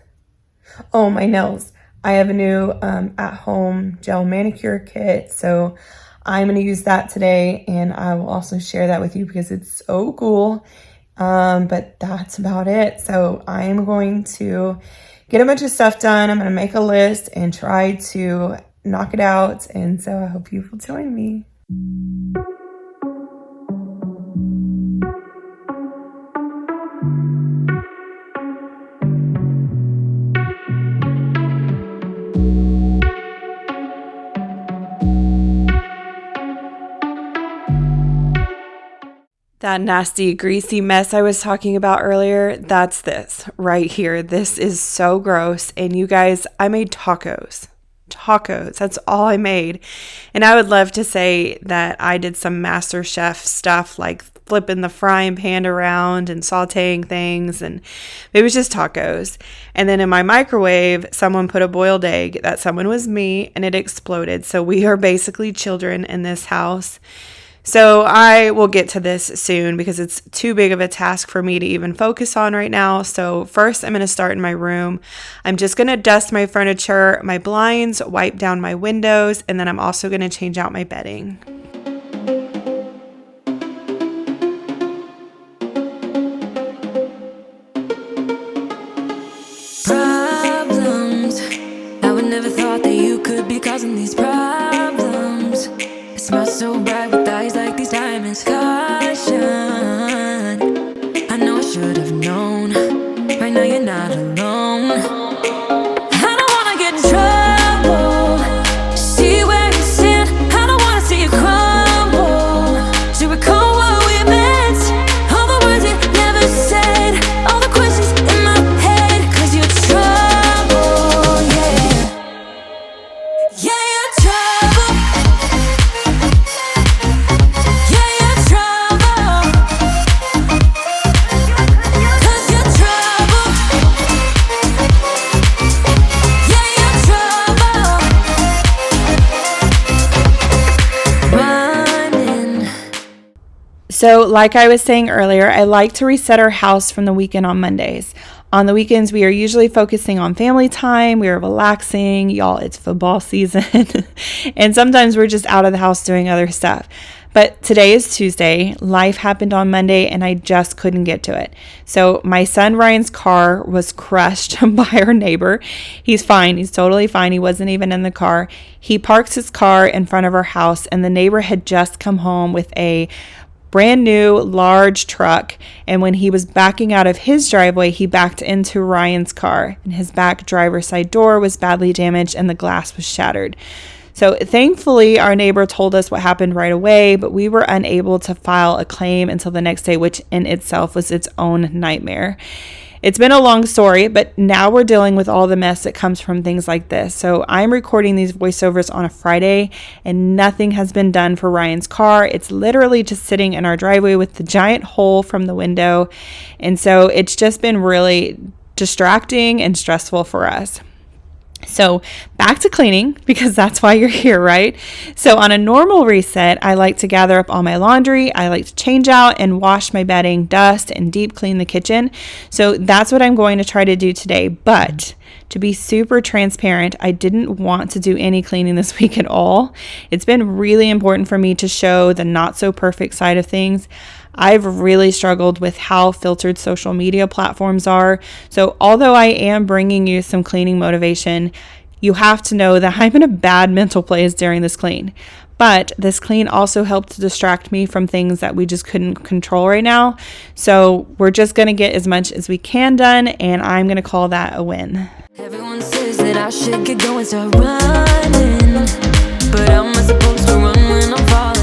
Oh, my nails. I have a new at-home gel manicure kit, so I'm going to use that today, and I will also share that with you because it's so cool. But that's about it. So I am going to get a bunch of stuff done. I'm going to make a list and try to knock it out, and so I hope you will join me. That nasty, greasy mess I was talking about earlier, that's this right here. This is so gross. And you guys, I made tacos. Tacos. That's all I made. And I would love to say that I did some Master Chef stuff like flipping the frying pan around and sauteing things, and it was just tacos. And then in my microwave, someone put a boiled egg. That someone was me, and it exploded. So we are basically children in this house. So I will get to this soon because it's too big of a task for me to even focus on right now. So first I'm going to start in my room. I'm just going to dust my furniture, my blinds, wipe down my windows, and then I'm also going to change out my bedding. Problems. I would never thought that you could be causing these problems. It smells so bright with eyes like these diamonds. Caution. I know I should have known. Right now you're not alone. I don't wanna get in trouble. See where you stand. I don't wanna see you crumble. To recall what we meant. All the words you never said. All the questions in my head. 'Cause you're trouble, yeah. Yeah, you're trouble. Yeah, you're trouble. 'Cause you're trouble. Yeah, you're trouble. Running. So, like I was saying earlier, I like to reset our house from the weekend on Mondays. On the weekends, we are usually focusing on family time. We are relaxing. Y'all, it's football season. And sometimes we're just out of the house doing other stuff. But today is Tuesday. Life happened on Monday and I just couldn't get to it. So my son Ryan's car was crushed by our neighbor. He's fine. He's totally fine. He wasn't even in the car. He parks his car in front of our house and the neighbor had just come home with a brand new large truck, and when he was backing out of his driveway, he backed into Ryan's car, and his back driver's side door was badly damaged and the glass was shattered. So thankfully, our neighbor told us what happened right away, but we were unable to file a claim until the next day, which in itself was its own nightmare. It's been a long story, but now we're dealing with all the mess that comes from things like this. So I'm recording these voiceovers on a Friday and nothing has been done for Ryan's car. It's literally just sitting in our driveway with the giant hole from the window. And so it's just been really distracting and stressful for us. So back to cleaning, because that's why you're here, right? So on a normal reset, I like to gather up all my laundry. I like to change out and wash my bedding, dust, and deep clean the kitchen. So that's what I'm going to try to do today. But to be super transparent, I didn't want to do any cleaning this week at all. It's been really important for me to show the not so perfect side of things. I've really struggled with how filtered social media platforms are. So although I am bringing you some cleaning motivation, you have to know that I'm in a bad mental place during this clean. But this clean also helped to distract me from things that we just couldn't control right now. So we're just going to get as much as we can done, and I'm going to call that a win. Everyone says that I should get going, start running. But how am I supposed to run when I'm falling?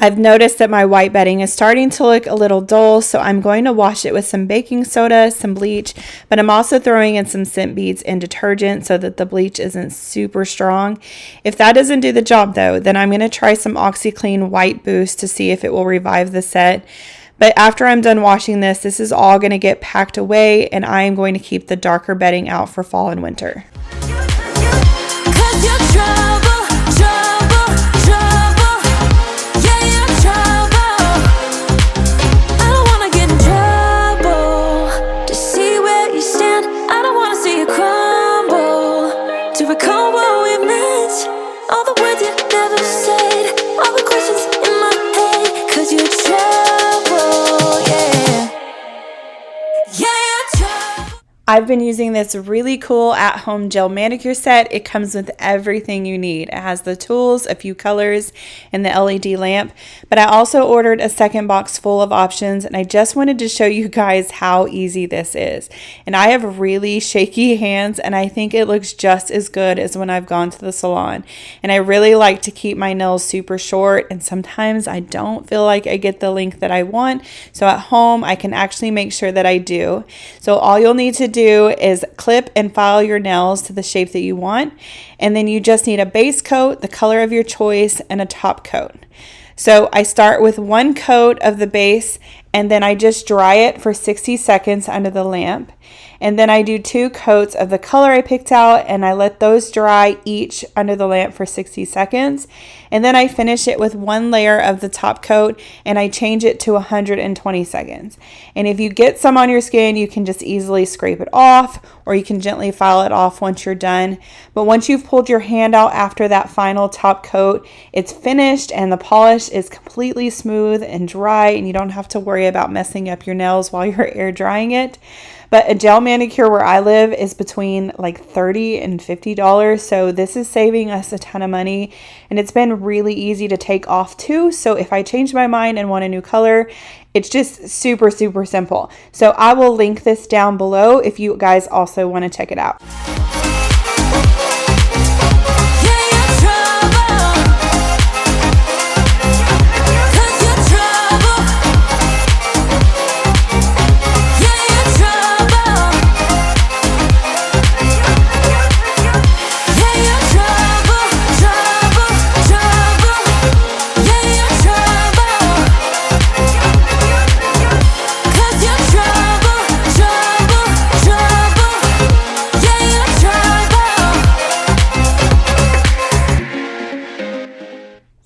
I've noticed that my white bedding is starting to look a little dull, so I'm going to wash it with some baking soda, some bleach, but I'm also throwing in some scent beads and detergent so that the bleach isn't super strong. If that doesn't do the job though, then I'm going to try some OxyClean White Boost to see if it will revive the set. But after I'm done washing this is all going to get packed away, and I am going to keep the darker bedding out for fall and winter. 'Cause you're trouble, trouble. I've been using this really cool at-home gel manicure set. It comes with everything you need. It has the tools, a few colors, and the LED lamp. But I also ordered a second box full of options, and I just wanted to show you guys how easy this is. And I have really shaky hands, and I think it looks just as good as when I've gone to the salon. And I really like to keep my nails super short, and sometimes I don't feel like I get the length that I want. So at home, I can actually make sure that I do. So all you'll need to do is clip and file your nails to the shape that you want, and then you just need a base coat, the color of your choice, and a top coat. So I start with one coat of the base, and then I just dry it for 60 seconds under the lamp. And then I do 2 coats of the color I picked out, and I let those dry each under the lamp for 60 seconds. And then I finish it with 1 layer of the top coat, and I change it to 120 seconds. And if you get some on your skin, you can just easily scrape it off, or you can gently file it off once you're done. But once you've pulled your hand out after that final top coat, it's finished and the polish is completely smooth and dry, and you don't have to worry about messing up your nails while you're air drying it. But a gel manicure where I live is between like $30 and $50. So this is saving us a ton of money, and it's been really easy to take off too. So if I change my mind and want a new color, it's just super, super simple. So I will link this down below if you guys also want to check it out.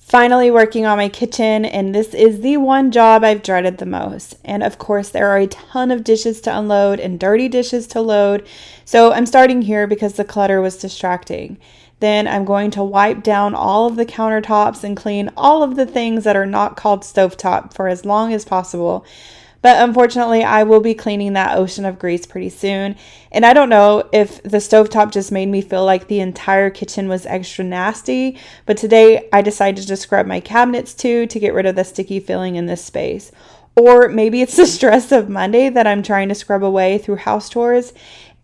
Finally working on my kitchen, and this is the one job I've dreaded the most. And of course, there are a ton of dishes to unload and dirty dishes to load. So I'm starting here because the clutter was distracting. Then I'm going to wipe down all of the countertops and clean all of the things that are not called stovetop for as long as possible. But unfortunately, I will be cleaning that ocean of grease pretty soon. And I don't know if the stovetop just made me feel like the entire kitchen was extra nasty, but today I decided to scrub my cabinets too to get rid of the sticky feeling in this space. Or maybe it's the stress of Monday that I'm trying to scrub away through house chores.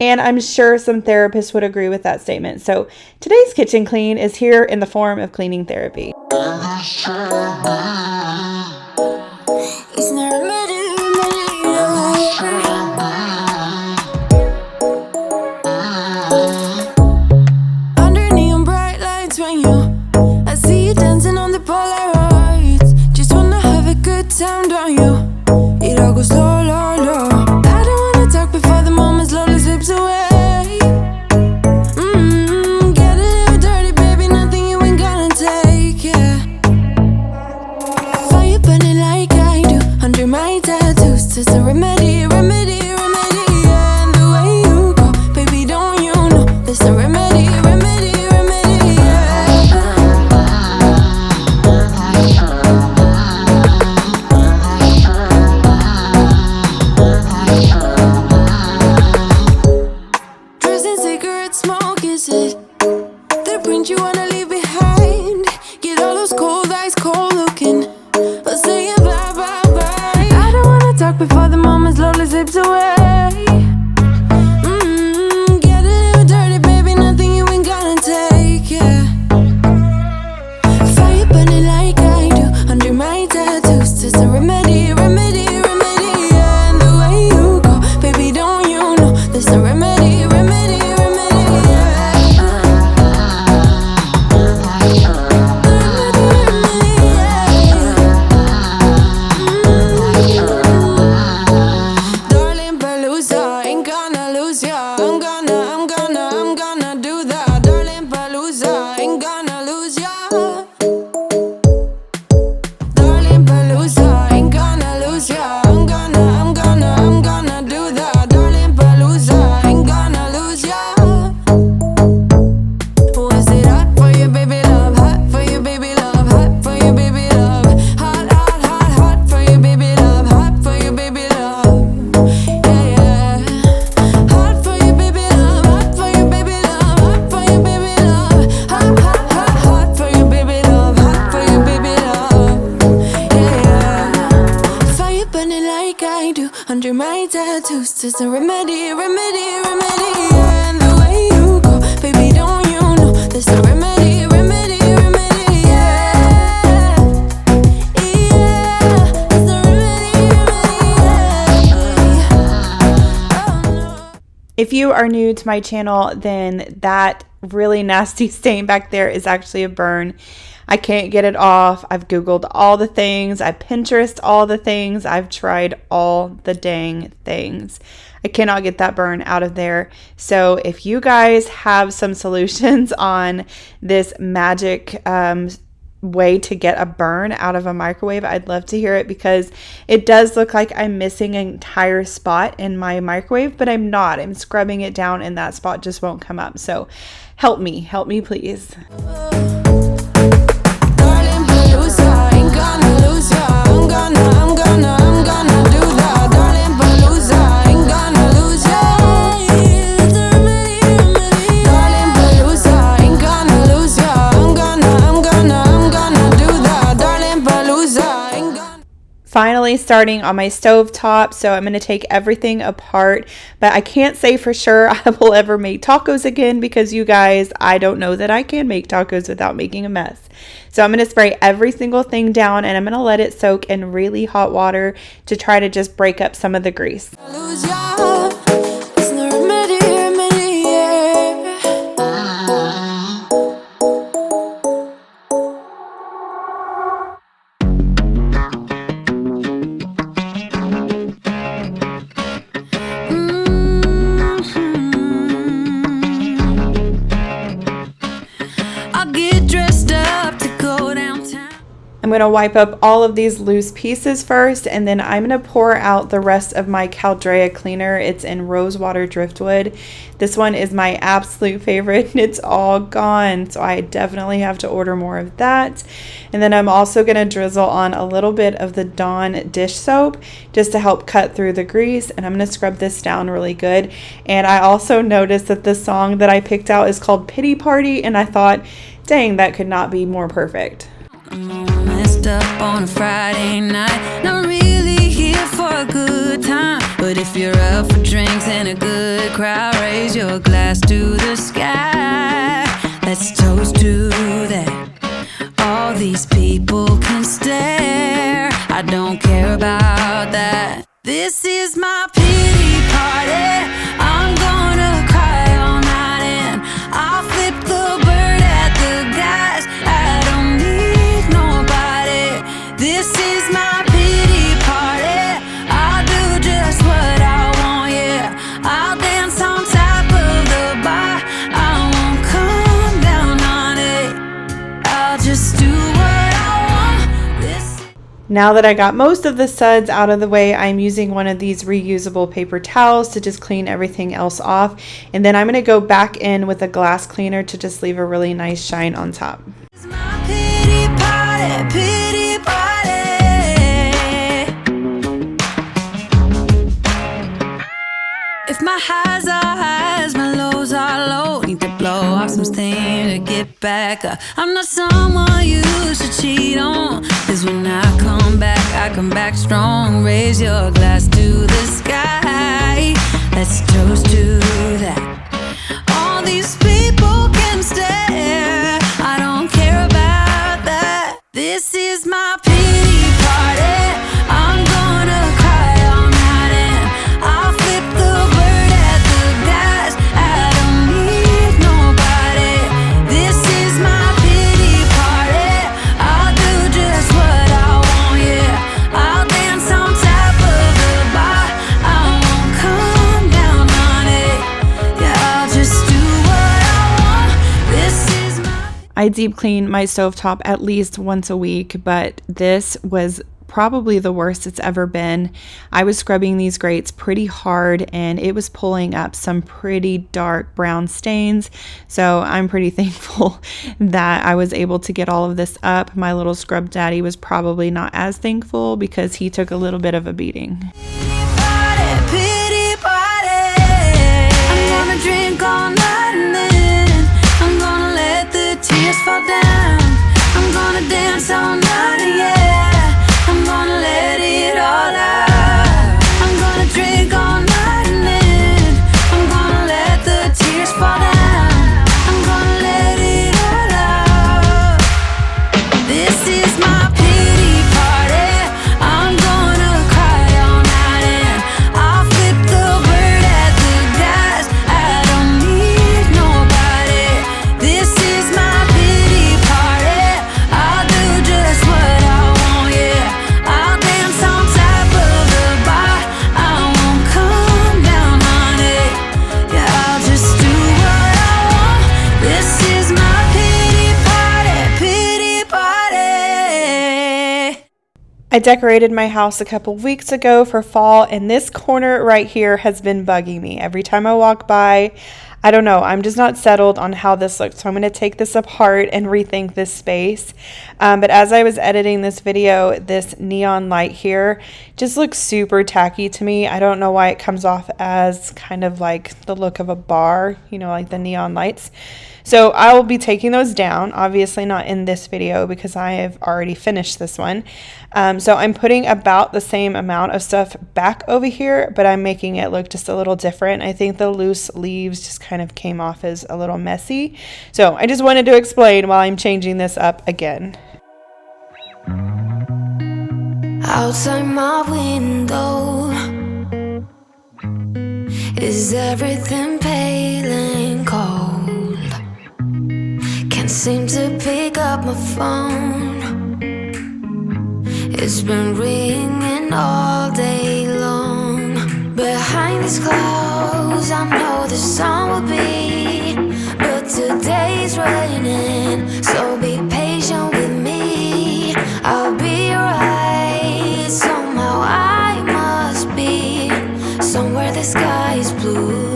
And I'm sure some therapists would agree with that statement. So today's kitchen clean is here in the form of cleaning therapy. Under neon bright lights when I see you dancing on the Polaroids. Just wanna have a good time, don't you? It all goes low, low, low. I don't wanna talk before the moment slowly slips away. Get a little dirty, baby, nothing you ain't gonna take, yeah. Fire burning like I do under my tattoos. Just a remedy, remedy, remedy, yeah. And the way you go, baby, don't you know there's a remedy, remedy, remedy, yeah. Dressed in cigarette smoke, is it the print you wanna leave behind? Get all those cold eyes cold looking, but say bye, bye, bye. I don't wanna talk before the moment slowly slips away. Get a little dirty, baby, nothing you ain't gonna take, yeah. Fire burning like I do under my tattoos. Just a remedy, remedy, remedy, yeah. And the way you go, baby, don't you know there's a remedy, remedy, remedy, yeah. a toast is a remedy, remedy, remedy. Yeah, and the way you go, baby, don't you know there's a remedy, remedy, remedy. Yeah, yeah, there's a remedy, remedy. Yeah. Oh, no. If you are new to my channel, then that really nasty stain back there is actually a burn. I can't get it off. I've Googled all the things. I Pinterest all the things. I've tried all the dang things. I cannot get that burn out of there. So if you guys have some solutions on this magic way to get a burn out of a microwave, I'd love to hear it, because it does look like I'm missing an entire spot in my microwave, but I'm not. I'm scrubbing it down and that spot just won't come up. So help me please. Darling, Palooza, ain't gonna lose ya. I'm gonna do that. Darling, Palooza, ain't gonna lose ya. It's a remedy, remedy. Darling, Palooza, ain't gonna lose ya. I'm gonna do that. Darling, Palooza, ain't gonna. Finally starting on my stove top, so I'm going to take everything apart, but I can't say for sure I will ever make tacos again, because you guys, I don't know that I can make tacos without making a mess. So I'm going to spray every single thing down, and I'm going to let it soak in really hot water to try to just break up some of the grease. Lose ya. It's no remedy, remedy, yeah. I'll get dressed up to go downtown. I'm going to wipe up all of these loose pieces first, and then I'm going to pour out the rest of my Caldrea cleaner. It's in Rosewater Driftwood. This one is my absolute favorite, and it's all gone, so I definitely have to order more of that. And then I'm also going to drizzle on a little bit of the Dawn dish soap just to help cut through the grease, and I'm going to scrub this down really good. And I also noticed that the song that I picked out is called Pity Party, and I thought, dang, that could not be more perfect. I'm all messed up on a Friday night. Not really here for a good time, but if you're up for drinks and a good crowd, raise your glass to the sky. Let's toast to that. All these people can stare. I don't care about that. This is my pity party. I'm gonna cry all night, and I'll flip the bird at the guys. I don't need nobody. This is my pity party. I'll do just what I want, yeah. I'll dance on top of the bar. I won't come down on it. I'll just do what I want. This. Now that I got most of the suds out of the way, I'm using one of these reusable paper towels to just clean everything else off. And then I'm going to go back in with a glass cleaner to just leave a really nice shine on top. It's my pity party, pity party. If my highs are highs, my lows are low. Need to blow off some steam to get back up. I'm not someone you should cheat on, 'cause when I come back strong. Raise your glass to the sky. Let's toast to that. All these people can stare. I don't care about that. This is my pity party. I'm gonna cry all night, and I'll flip the bird at the guys. I don't need nobody. This is my pity party. I'll do just what I want, yeah. I'll dance on top of the bar. I won't come down on it. Yeah, I'll just do what I want. This is my. I deep clean my stovetop at least once a week, but this was probably the worst it's ever been. I was scrubbing these grates pretty hard, and it was pulling up some pretty dark brown stains. So I'm pretty thankful that I was able to get all of this up. My little scrub daddy was probably not as thankful, because he took a little bit of a beating. Pity party. I'm gonna drink all night, and then I'm gonna let the tears fall down. I'm gonna dance all night, yeah. I'm gonna let it all out. I'm gonna drink all night. I decorated my house a couple weeks ago for fall, and this corner right here has been bugging me. Every time I walk by, I don't know, I'm just not settled on how this looks. So I'm going to take this apart and rethink this space. But as I was editing this video, this neon light here just looks super tacky to me. I don't know why it comes off as kind of like the look of a bar, you know, like the neon lights. So I will be taking those down, obviously not in this video because I have already finished this one. So I'm putting about the same amount of stuff back over here, but I'm making it look just a little different. I think the loose leaves just kind of came off as a little messy. So I just wanted to explain while I'm changing this up again. Outside my window, is everything pale and cold? Can't seem to pick up my phone. It's been ringing all day long. Behind these clouds, I know the sun will be, but today's raining, so be patient with me. I'll be right. Somehow I must be somewhere the sky is blue.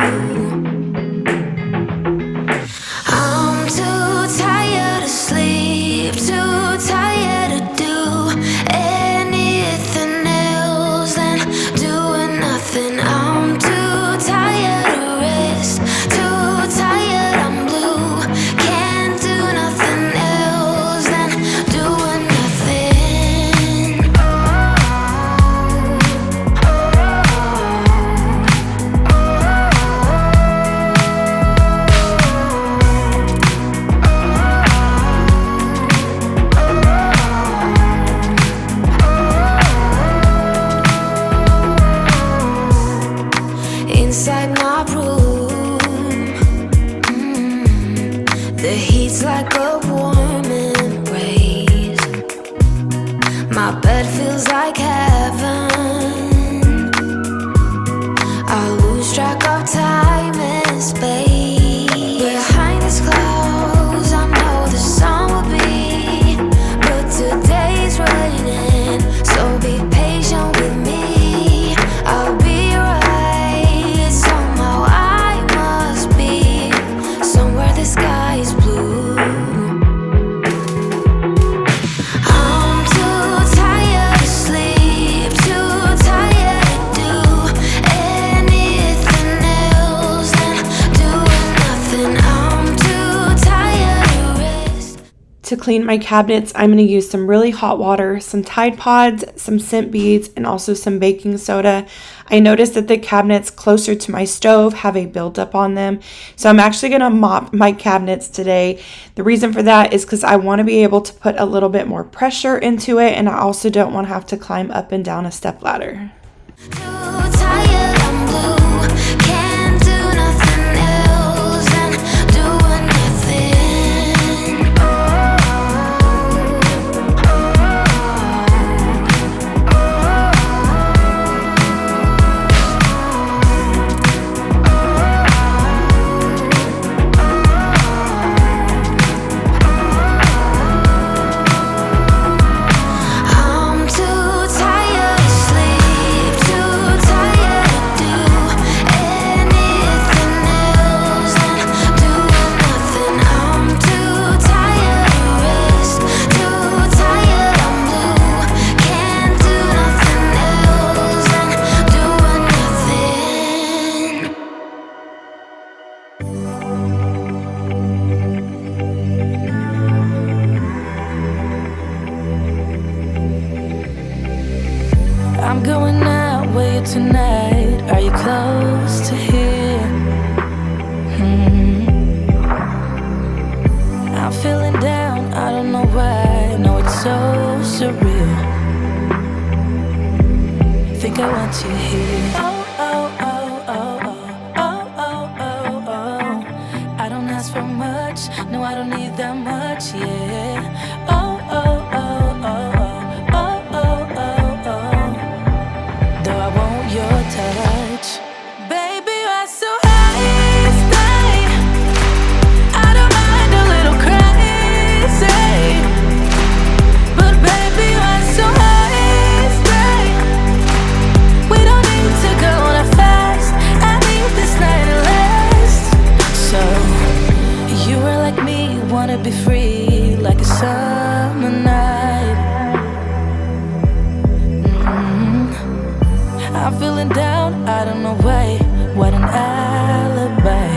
I'm too tired to sleep, too tired to do anything else than doing nothing. I'm too tired to rest, too tired, I'm blue. Can't do nothing else than doing nothing. Inside my room, the heat's like a warm embrace. My bed feels like heaven. I lose track of time and space. Behind these clouds, I know the sun will be, but today's raining, so be patient with me. I'll be right. Somehow I must be somewhere the sky is blue. I'm too tired to sleep, too tired to do anything else than doing nothing. I'm too tired to rest. To clean my cabinets, I'm going to use some really hot water, some Tide Pods, some scent beads, and also some baking soda. I noticed that the cabinets closer to my stove have a buildup on them, so I'm actually going to mop my cabinets today. The reason for that is because I want to be able to put a little bit more pressure into it, and I also don't want to have to climb up and down a stepladder. Too tired, I'm blue. Can't do nothing else than doing nothing. I'm too tired to sleep, too tired to do anything else than doing nothing. I'm too tired to rest, too tired, I'm blue. Can't do nothing else than doing nothing. I'm going out with you tonight. Are you close to here? I'm feeling down, I don't know why. No, it's so surreal. Think I want you here. Oh, oh, oh, oh, oh, oh, oh, oh, oh. I don't ask for much, no, I don't need that much, yeah. Oh, oh, oh, oh, oh, oh, oh, oh, oh. Though I want your touch, baby, you're so high, stay. I don't mind a little crazy, but baby, you're so high. like a summer night. I'm feeling down, I don't know why. What an alibi.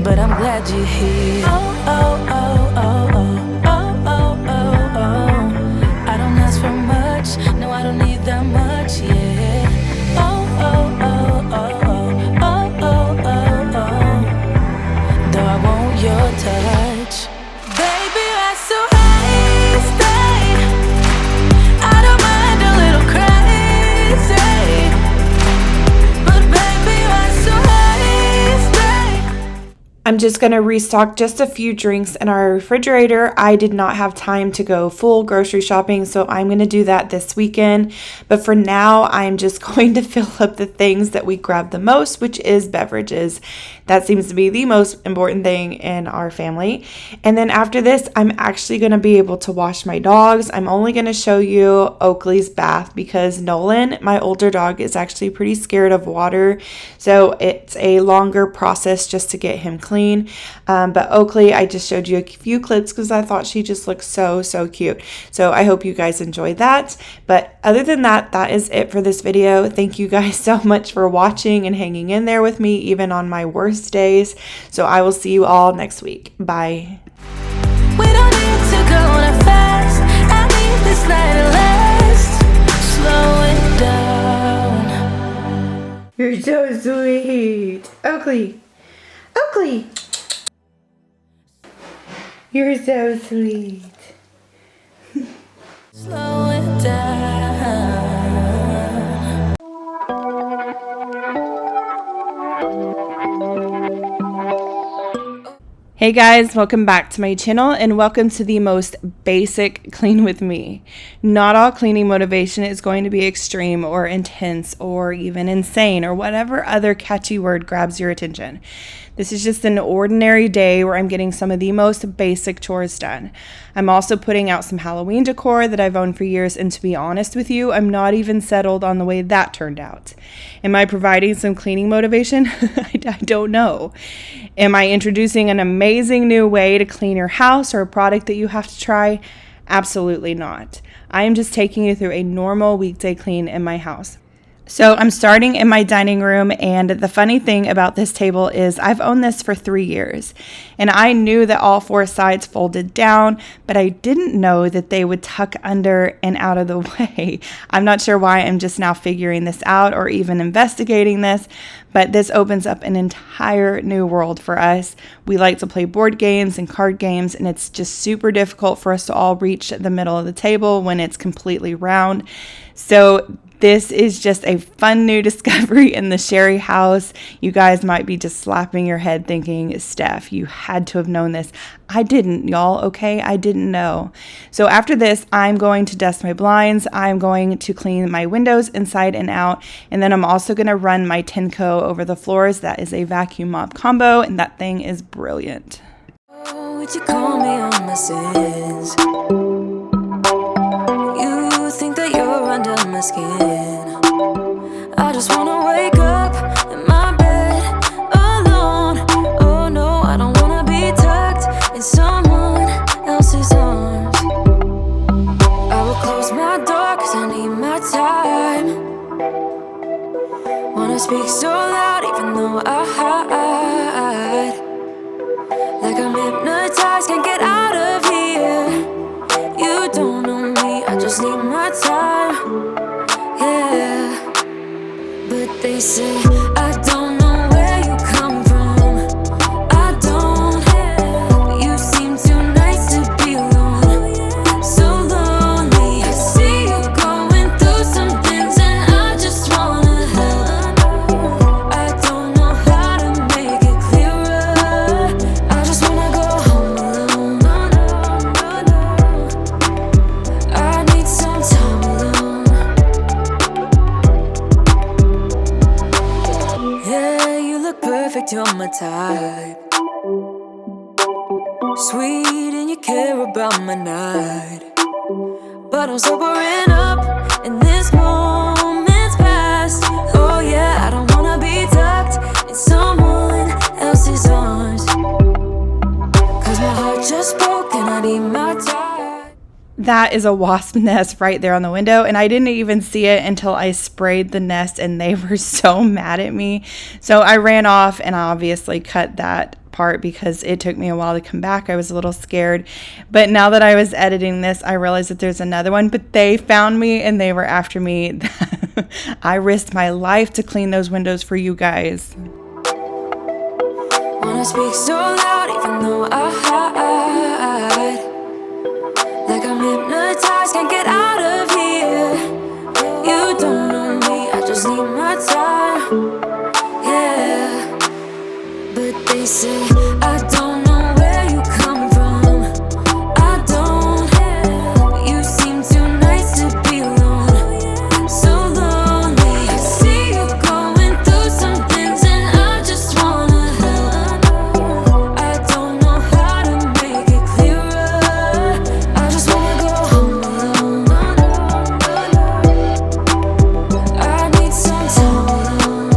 But I'm glad you're here. Oh, oh, oh, oh, oh, oh, oh, oh, oh. I don't ask for much, no, I don't need that much, yeah. Oh, oh, oh, oh, oh, oh, oh, oh, oh. Though I want your touch. Baby, I'm so hasty. I don't mind a little crazy. But baby, I'm so hasty. I'm just going to restock just a few drinks in our refrigerator. I did not have time to go full grocery shopping, so I'm going to do that this weekend. But for now, I'm just going to fill up the things that we grab the most, which is beverages. That seems to be the most important thing in our family. And then after this, I'm actually going to be able to wash my dogs. I'm only going to show you Oakley's bath because Nolan, my older dog, is actually pretty scared of water. So it's a longer process just to get him clean. But Oakley, I just showed you a few clips because I thought she just looked so cute. So I hope you guys enjoyed that. But other than that, that is it for this video. Thank you guys so much for watching and hanging in there with me, even on my worst days. So I will see you all next week. Bye. We don't need to go on a fast. I need this night to last. Slow it down. You're so sweet. Oakley. Oakley. You're so sweet. Slow it down. Hey guys, welcome back to my channel and welcome to the most basic clean with me. Not all cleaning motivation is going to be extreme or intense or even insane or whatever other catchy word grabs your attention. This is just an ordinary day where I'm getting some of the most basic chores done. I'm also putting out some Halloween decor that I've owned for years, and to be honest with you, I'm not even settled on the way that turned out. Am I providing some cleaning motivation? I don't know. Am I introducing an amazing new way to clean your house or a product that you have to try? Absolutely not. I am just taking you through a normal weekday clean in my house. So I'm starting in my dining room, and the funny thing about this table is I've owned this for 3 years, and I knew that all 4 sides folded down, but I didn't know that they would tuck under and out of the way. I'm not sure why I'm just now figuring this out or even investigating this, but this opens up an entire new world for us. We like to play board games and card games, and it's just super difficult for us to all reach the middle of the table when it's completely round. So this is just a fun new discovery in the Sherry house. You guys might be just slapping your head thinking, Steph, you had to have known this. I didn't, y'all, okay? I didn't know. So after this, I'm going to dust my blinds. I'm going to clean my windows inside and out. And then I'm also going to run my Tenco over the floors. That is a vacuum mop combo, and that thing is brilliant. Oh, would you call me on my sins? You think that you're under my skin. I just wanna wake up in my bed alone. Oh no, I don't wanna be tucked in someone else's arms. I will close my door cause I need my time. Wanna speak so loud even though I hide. Like I'm hypnotized, can't get out of here. You don't know me, I just need my time. Yeah. But they say I don't know where you come from. I don't. You seem too nice to be alone. So lonely. I see you going through some things and I just wanna help. I don't know how to make it clearer. I just wanna go home alone. I need some time alone. Yeah, you look perfect, you're my type. Sweet and you care about my night. But I'm sobering up in this moment's past. Oh yeah, I don't wanna be tucked in someone else's arms. Cause my heart heart just broke and I need my time. That is a wasp nest right there on the window, and I didn't even see it until I sprayed the nest, and they were so mad at me. So I ran off and I obviously cut that part because it took me a while to come back. I was a little scared, but now that I was editing this, I realized that there's another one, but they found me and they were after me. I risked my life to clean those windows for you guys. Wanna speak so loud even though I hide, like I'm hypnotized, can't get out of here. You don't know me, I just need my time. Yeah, but they say I don't know where you come from. I don't. You seem too nice to be alone, so lonely. I see you going through some things and I just wanna help. I don't know how to make it clearer. I just wanna go home alone. I need some time alone.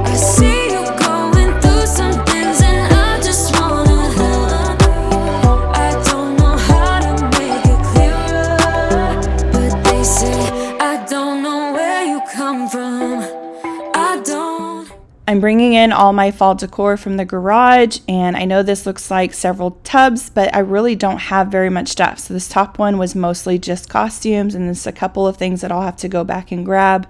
I see you going through some things and I just wanna help. I don't know how to make it clearer, but they say I don't know where you come from. I don't. I'm bringing in all my fall decor from the garage, and I know this looks like several tubs, but I really don't have very much stuff. So this top one was mostly just costumes, and there's a couple of things that I'll have to go back and grab.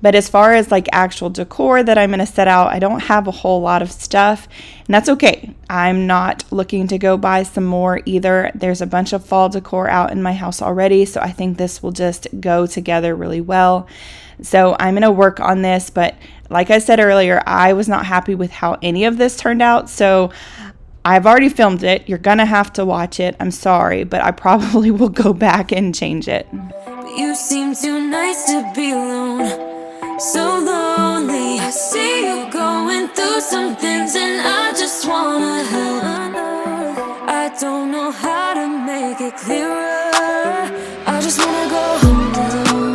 But as far as like actual decor that I'm going to set out, I don't have a whole lot of stuff, and that's okay. I'm not looking to go buy some more either. There's a bunch of fall decor out in my house already, so I think this will just go together really well. So I'm going to work on this, but like I said earlier, I was not happy with how any of this turned out, so I've already filmed it. You're going to have to watch it. I'm sorry, but I probably will go back and change it. But you seem too nice to be alone, so lonely. I see you going through some things and I just wanna help. I don't know how to make it clearer. I just wanna go home alone.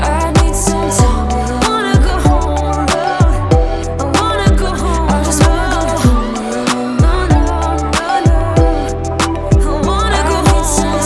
I need some time alone. I wanna go home alone. I wanna go home. I just wanna go home alone. I wanna go home some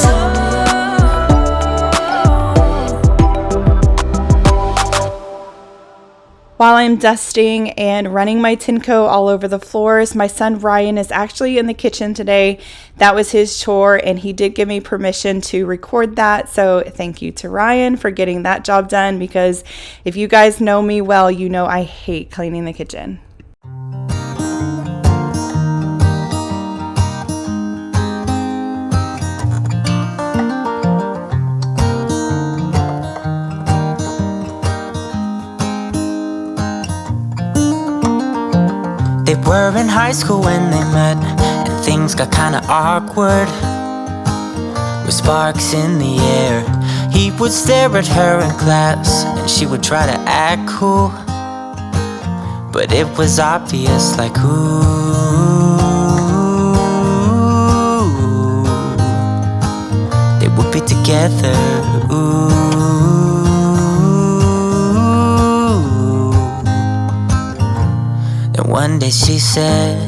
While I'm dusting and running my Tinko all over the floors, my son Ryan is actually in the kitchen today. That was his chore, and he did give me permission to record that. So thank you to Ryan for getting that job done, because if you guys know me well, you know I hate cleaning the kitchen. They were in high school when they met, and things got kinda awkward. With sparks in the air, he would stare at her in class, and she would try to act cool. But it was obvious, like, ooh, they would be together, ooh. Then one day she said,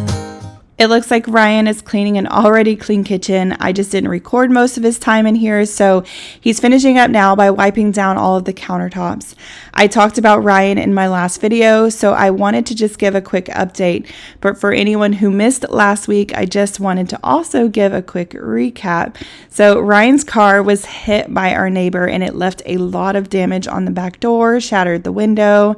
It looks like Ryan is cleaning an already clean kitchen. I just didn't record most of his time in here, so he's finishing up now by wiping down all of the countertops. I talked about Ryan in my last video, so I wanted to just give a quick update. But for anyone who missed last week, I just wanted to also give a quick recap. So Ryan's car was hit by our neighbor, and it left a lot of damage on the back door, shattered the window.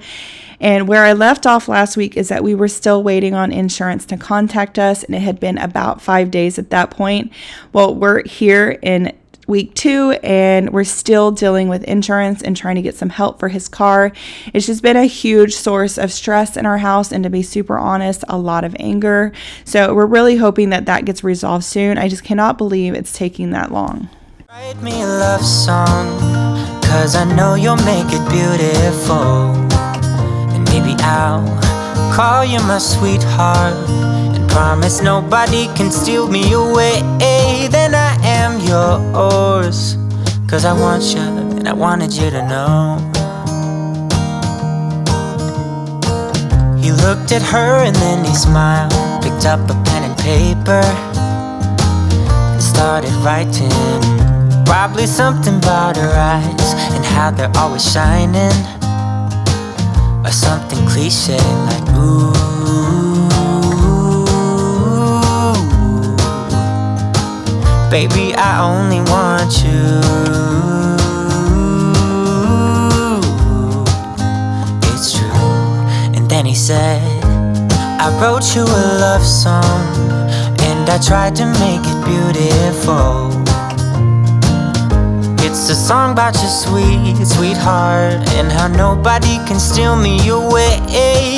And where I left off last week is that we were still waiting on insurance to contact us, and it had been about 5 days at that point. Well, we're here in week 2, and we're still dealing with insurance and trying to get some help for his car. It's just been a huge source of stress in our house, and to be super honest, a lot of anger. So we're really hoping that that gets resolved soon. I just cannot believe it's taking that long. write me a love song, 'cause I know you'll make it beautiful. And maybe I'll call you my sweetheart, and promise nobody can steal me away. Then I am yours, 'cause I want you, and I wanted you to know. He looked at her and then he smiled, picked up a pen and paper and started writing. Probably something about her eyes and how they're always shining, or something cliche like ooh. Baby, I only want you. It's true. And then he said, I wrote you a love song and I tried to make it beautiful. It's a song about your sweet, sweetheart, and how nobody can steal me away.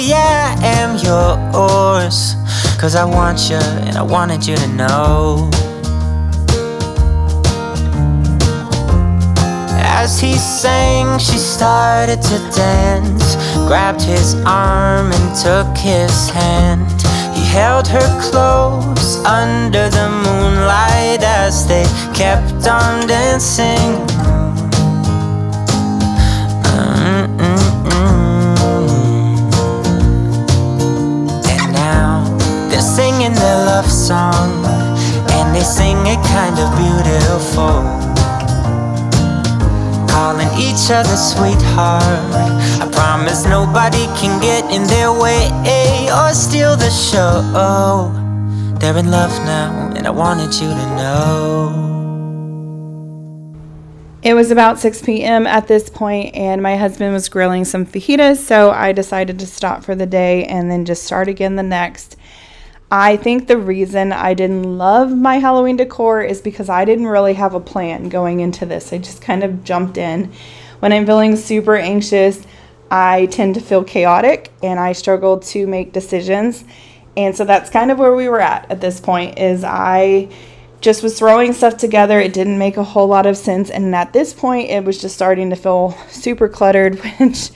Yeah, I am yours, 'cause I want you and I wanted you to know. As he sang, she started to dance, grabbed his arm and took his hand. He held her close under the moonlight as they kept on dancing. And now they're singing their love song, and they sing it kind of beautiful, calling each other sweetheart. I promise nobody can get in their way or steal the show. They're in love now, and I wanted you to know. It was about 6 p.m. at this point, and my husband was grilling some fajitas, so I decided to stop for the day and then just start again the next. I think the reason I didn't love my Halloween decor is because I didn't really have a plan going into this. I just kind of jumped in. When I'm feeling super anxious, I tend to feel chaotic and I struggle to make decisions. And so that's kind of where we were at this point, is I just was throwing stuff together. It didn't make a whole lot of sense. And at this point, it was just starting to feel super cluttered, which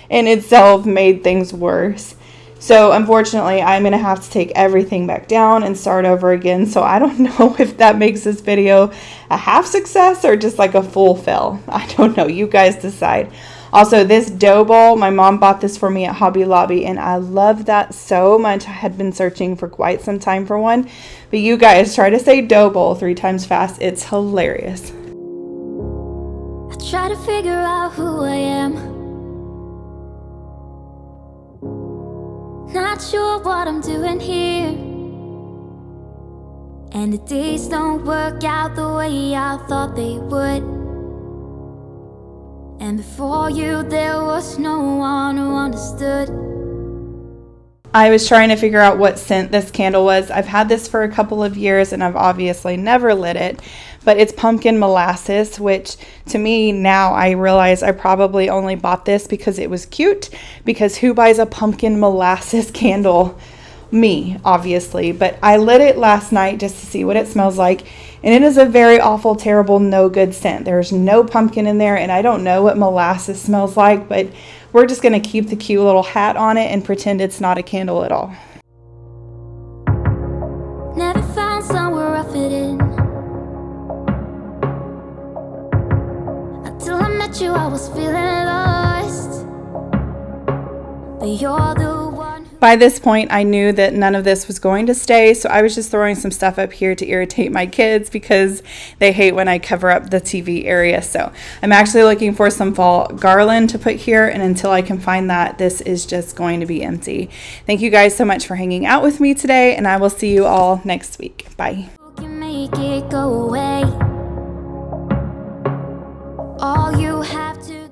in itself made things worse. So unfortunately, I'm going to have to take everything back down and start over again. So I don't know if that makes this video a half success or just like a full fail. I don't know. You guys decide. Also, this dough ball, my mom bought this for me at Hobby Lobby, and I love that so much. I had been searching for quite some time for one. But you guys try to say dough ball 3 times fast. It's hilarious. I try to figure out who I am. Not sure what I'm doing here, and the days don't work out the way I thought they would. And before you, there was no one who understood. I was trying to figure out what scent this candle was. I've had this for a couple of years and I've obviously never lit it, but it's pumpkin molasses, which to me now I realize I probably only bought this because it was cute, because who buys a pumpkin molasses candle? Me, obviously. But I lit it last night just to see what it smells like, and it is a very awful, terrible, no good scent. There's no pumpkin in there, and I don't know what molasses smells like, but we're just going to keep the cute little hat on it and pretend it's not a candle at all. Never found somewhere I fit in. Until I met you, I was feeling lost. But you're the one who... By this point, I knew that none of this was going to stay, so I was just throwing some stuff up here to irritate my kids because they hate when I cover up the TV area. So I'm actually looking for some fall garland to put here, and until I can find that, this is just going to be empty. Thank you guys so much for hanging out with me today, and I will see you all next week. Bye. can make it go away.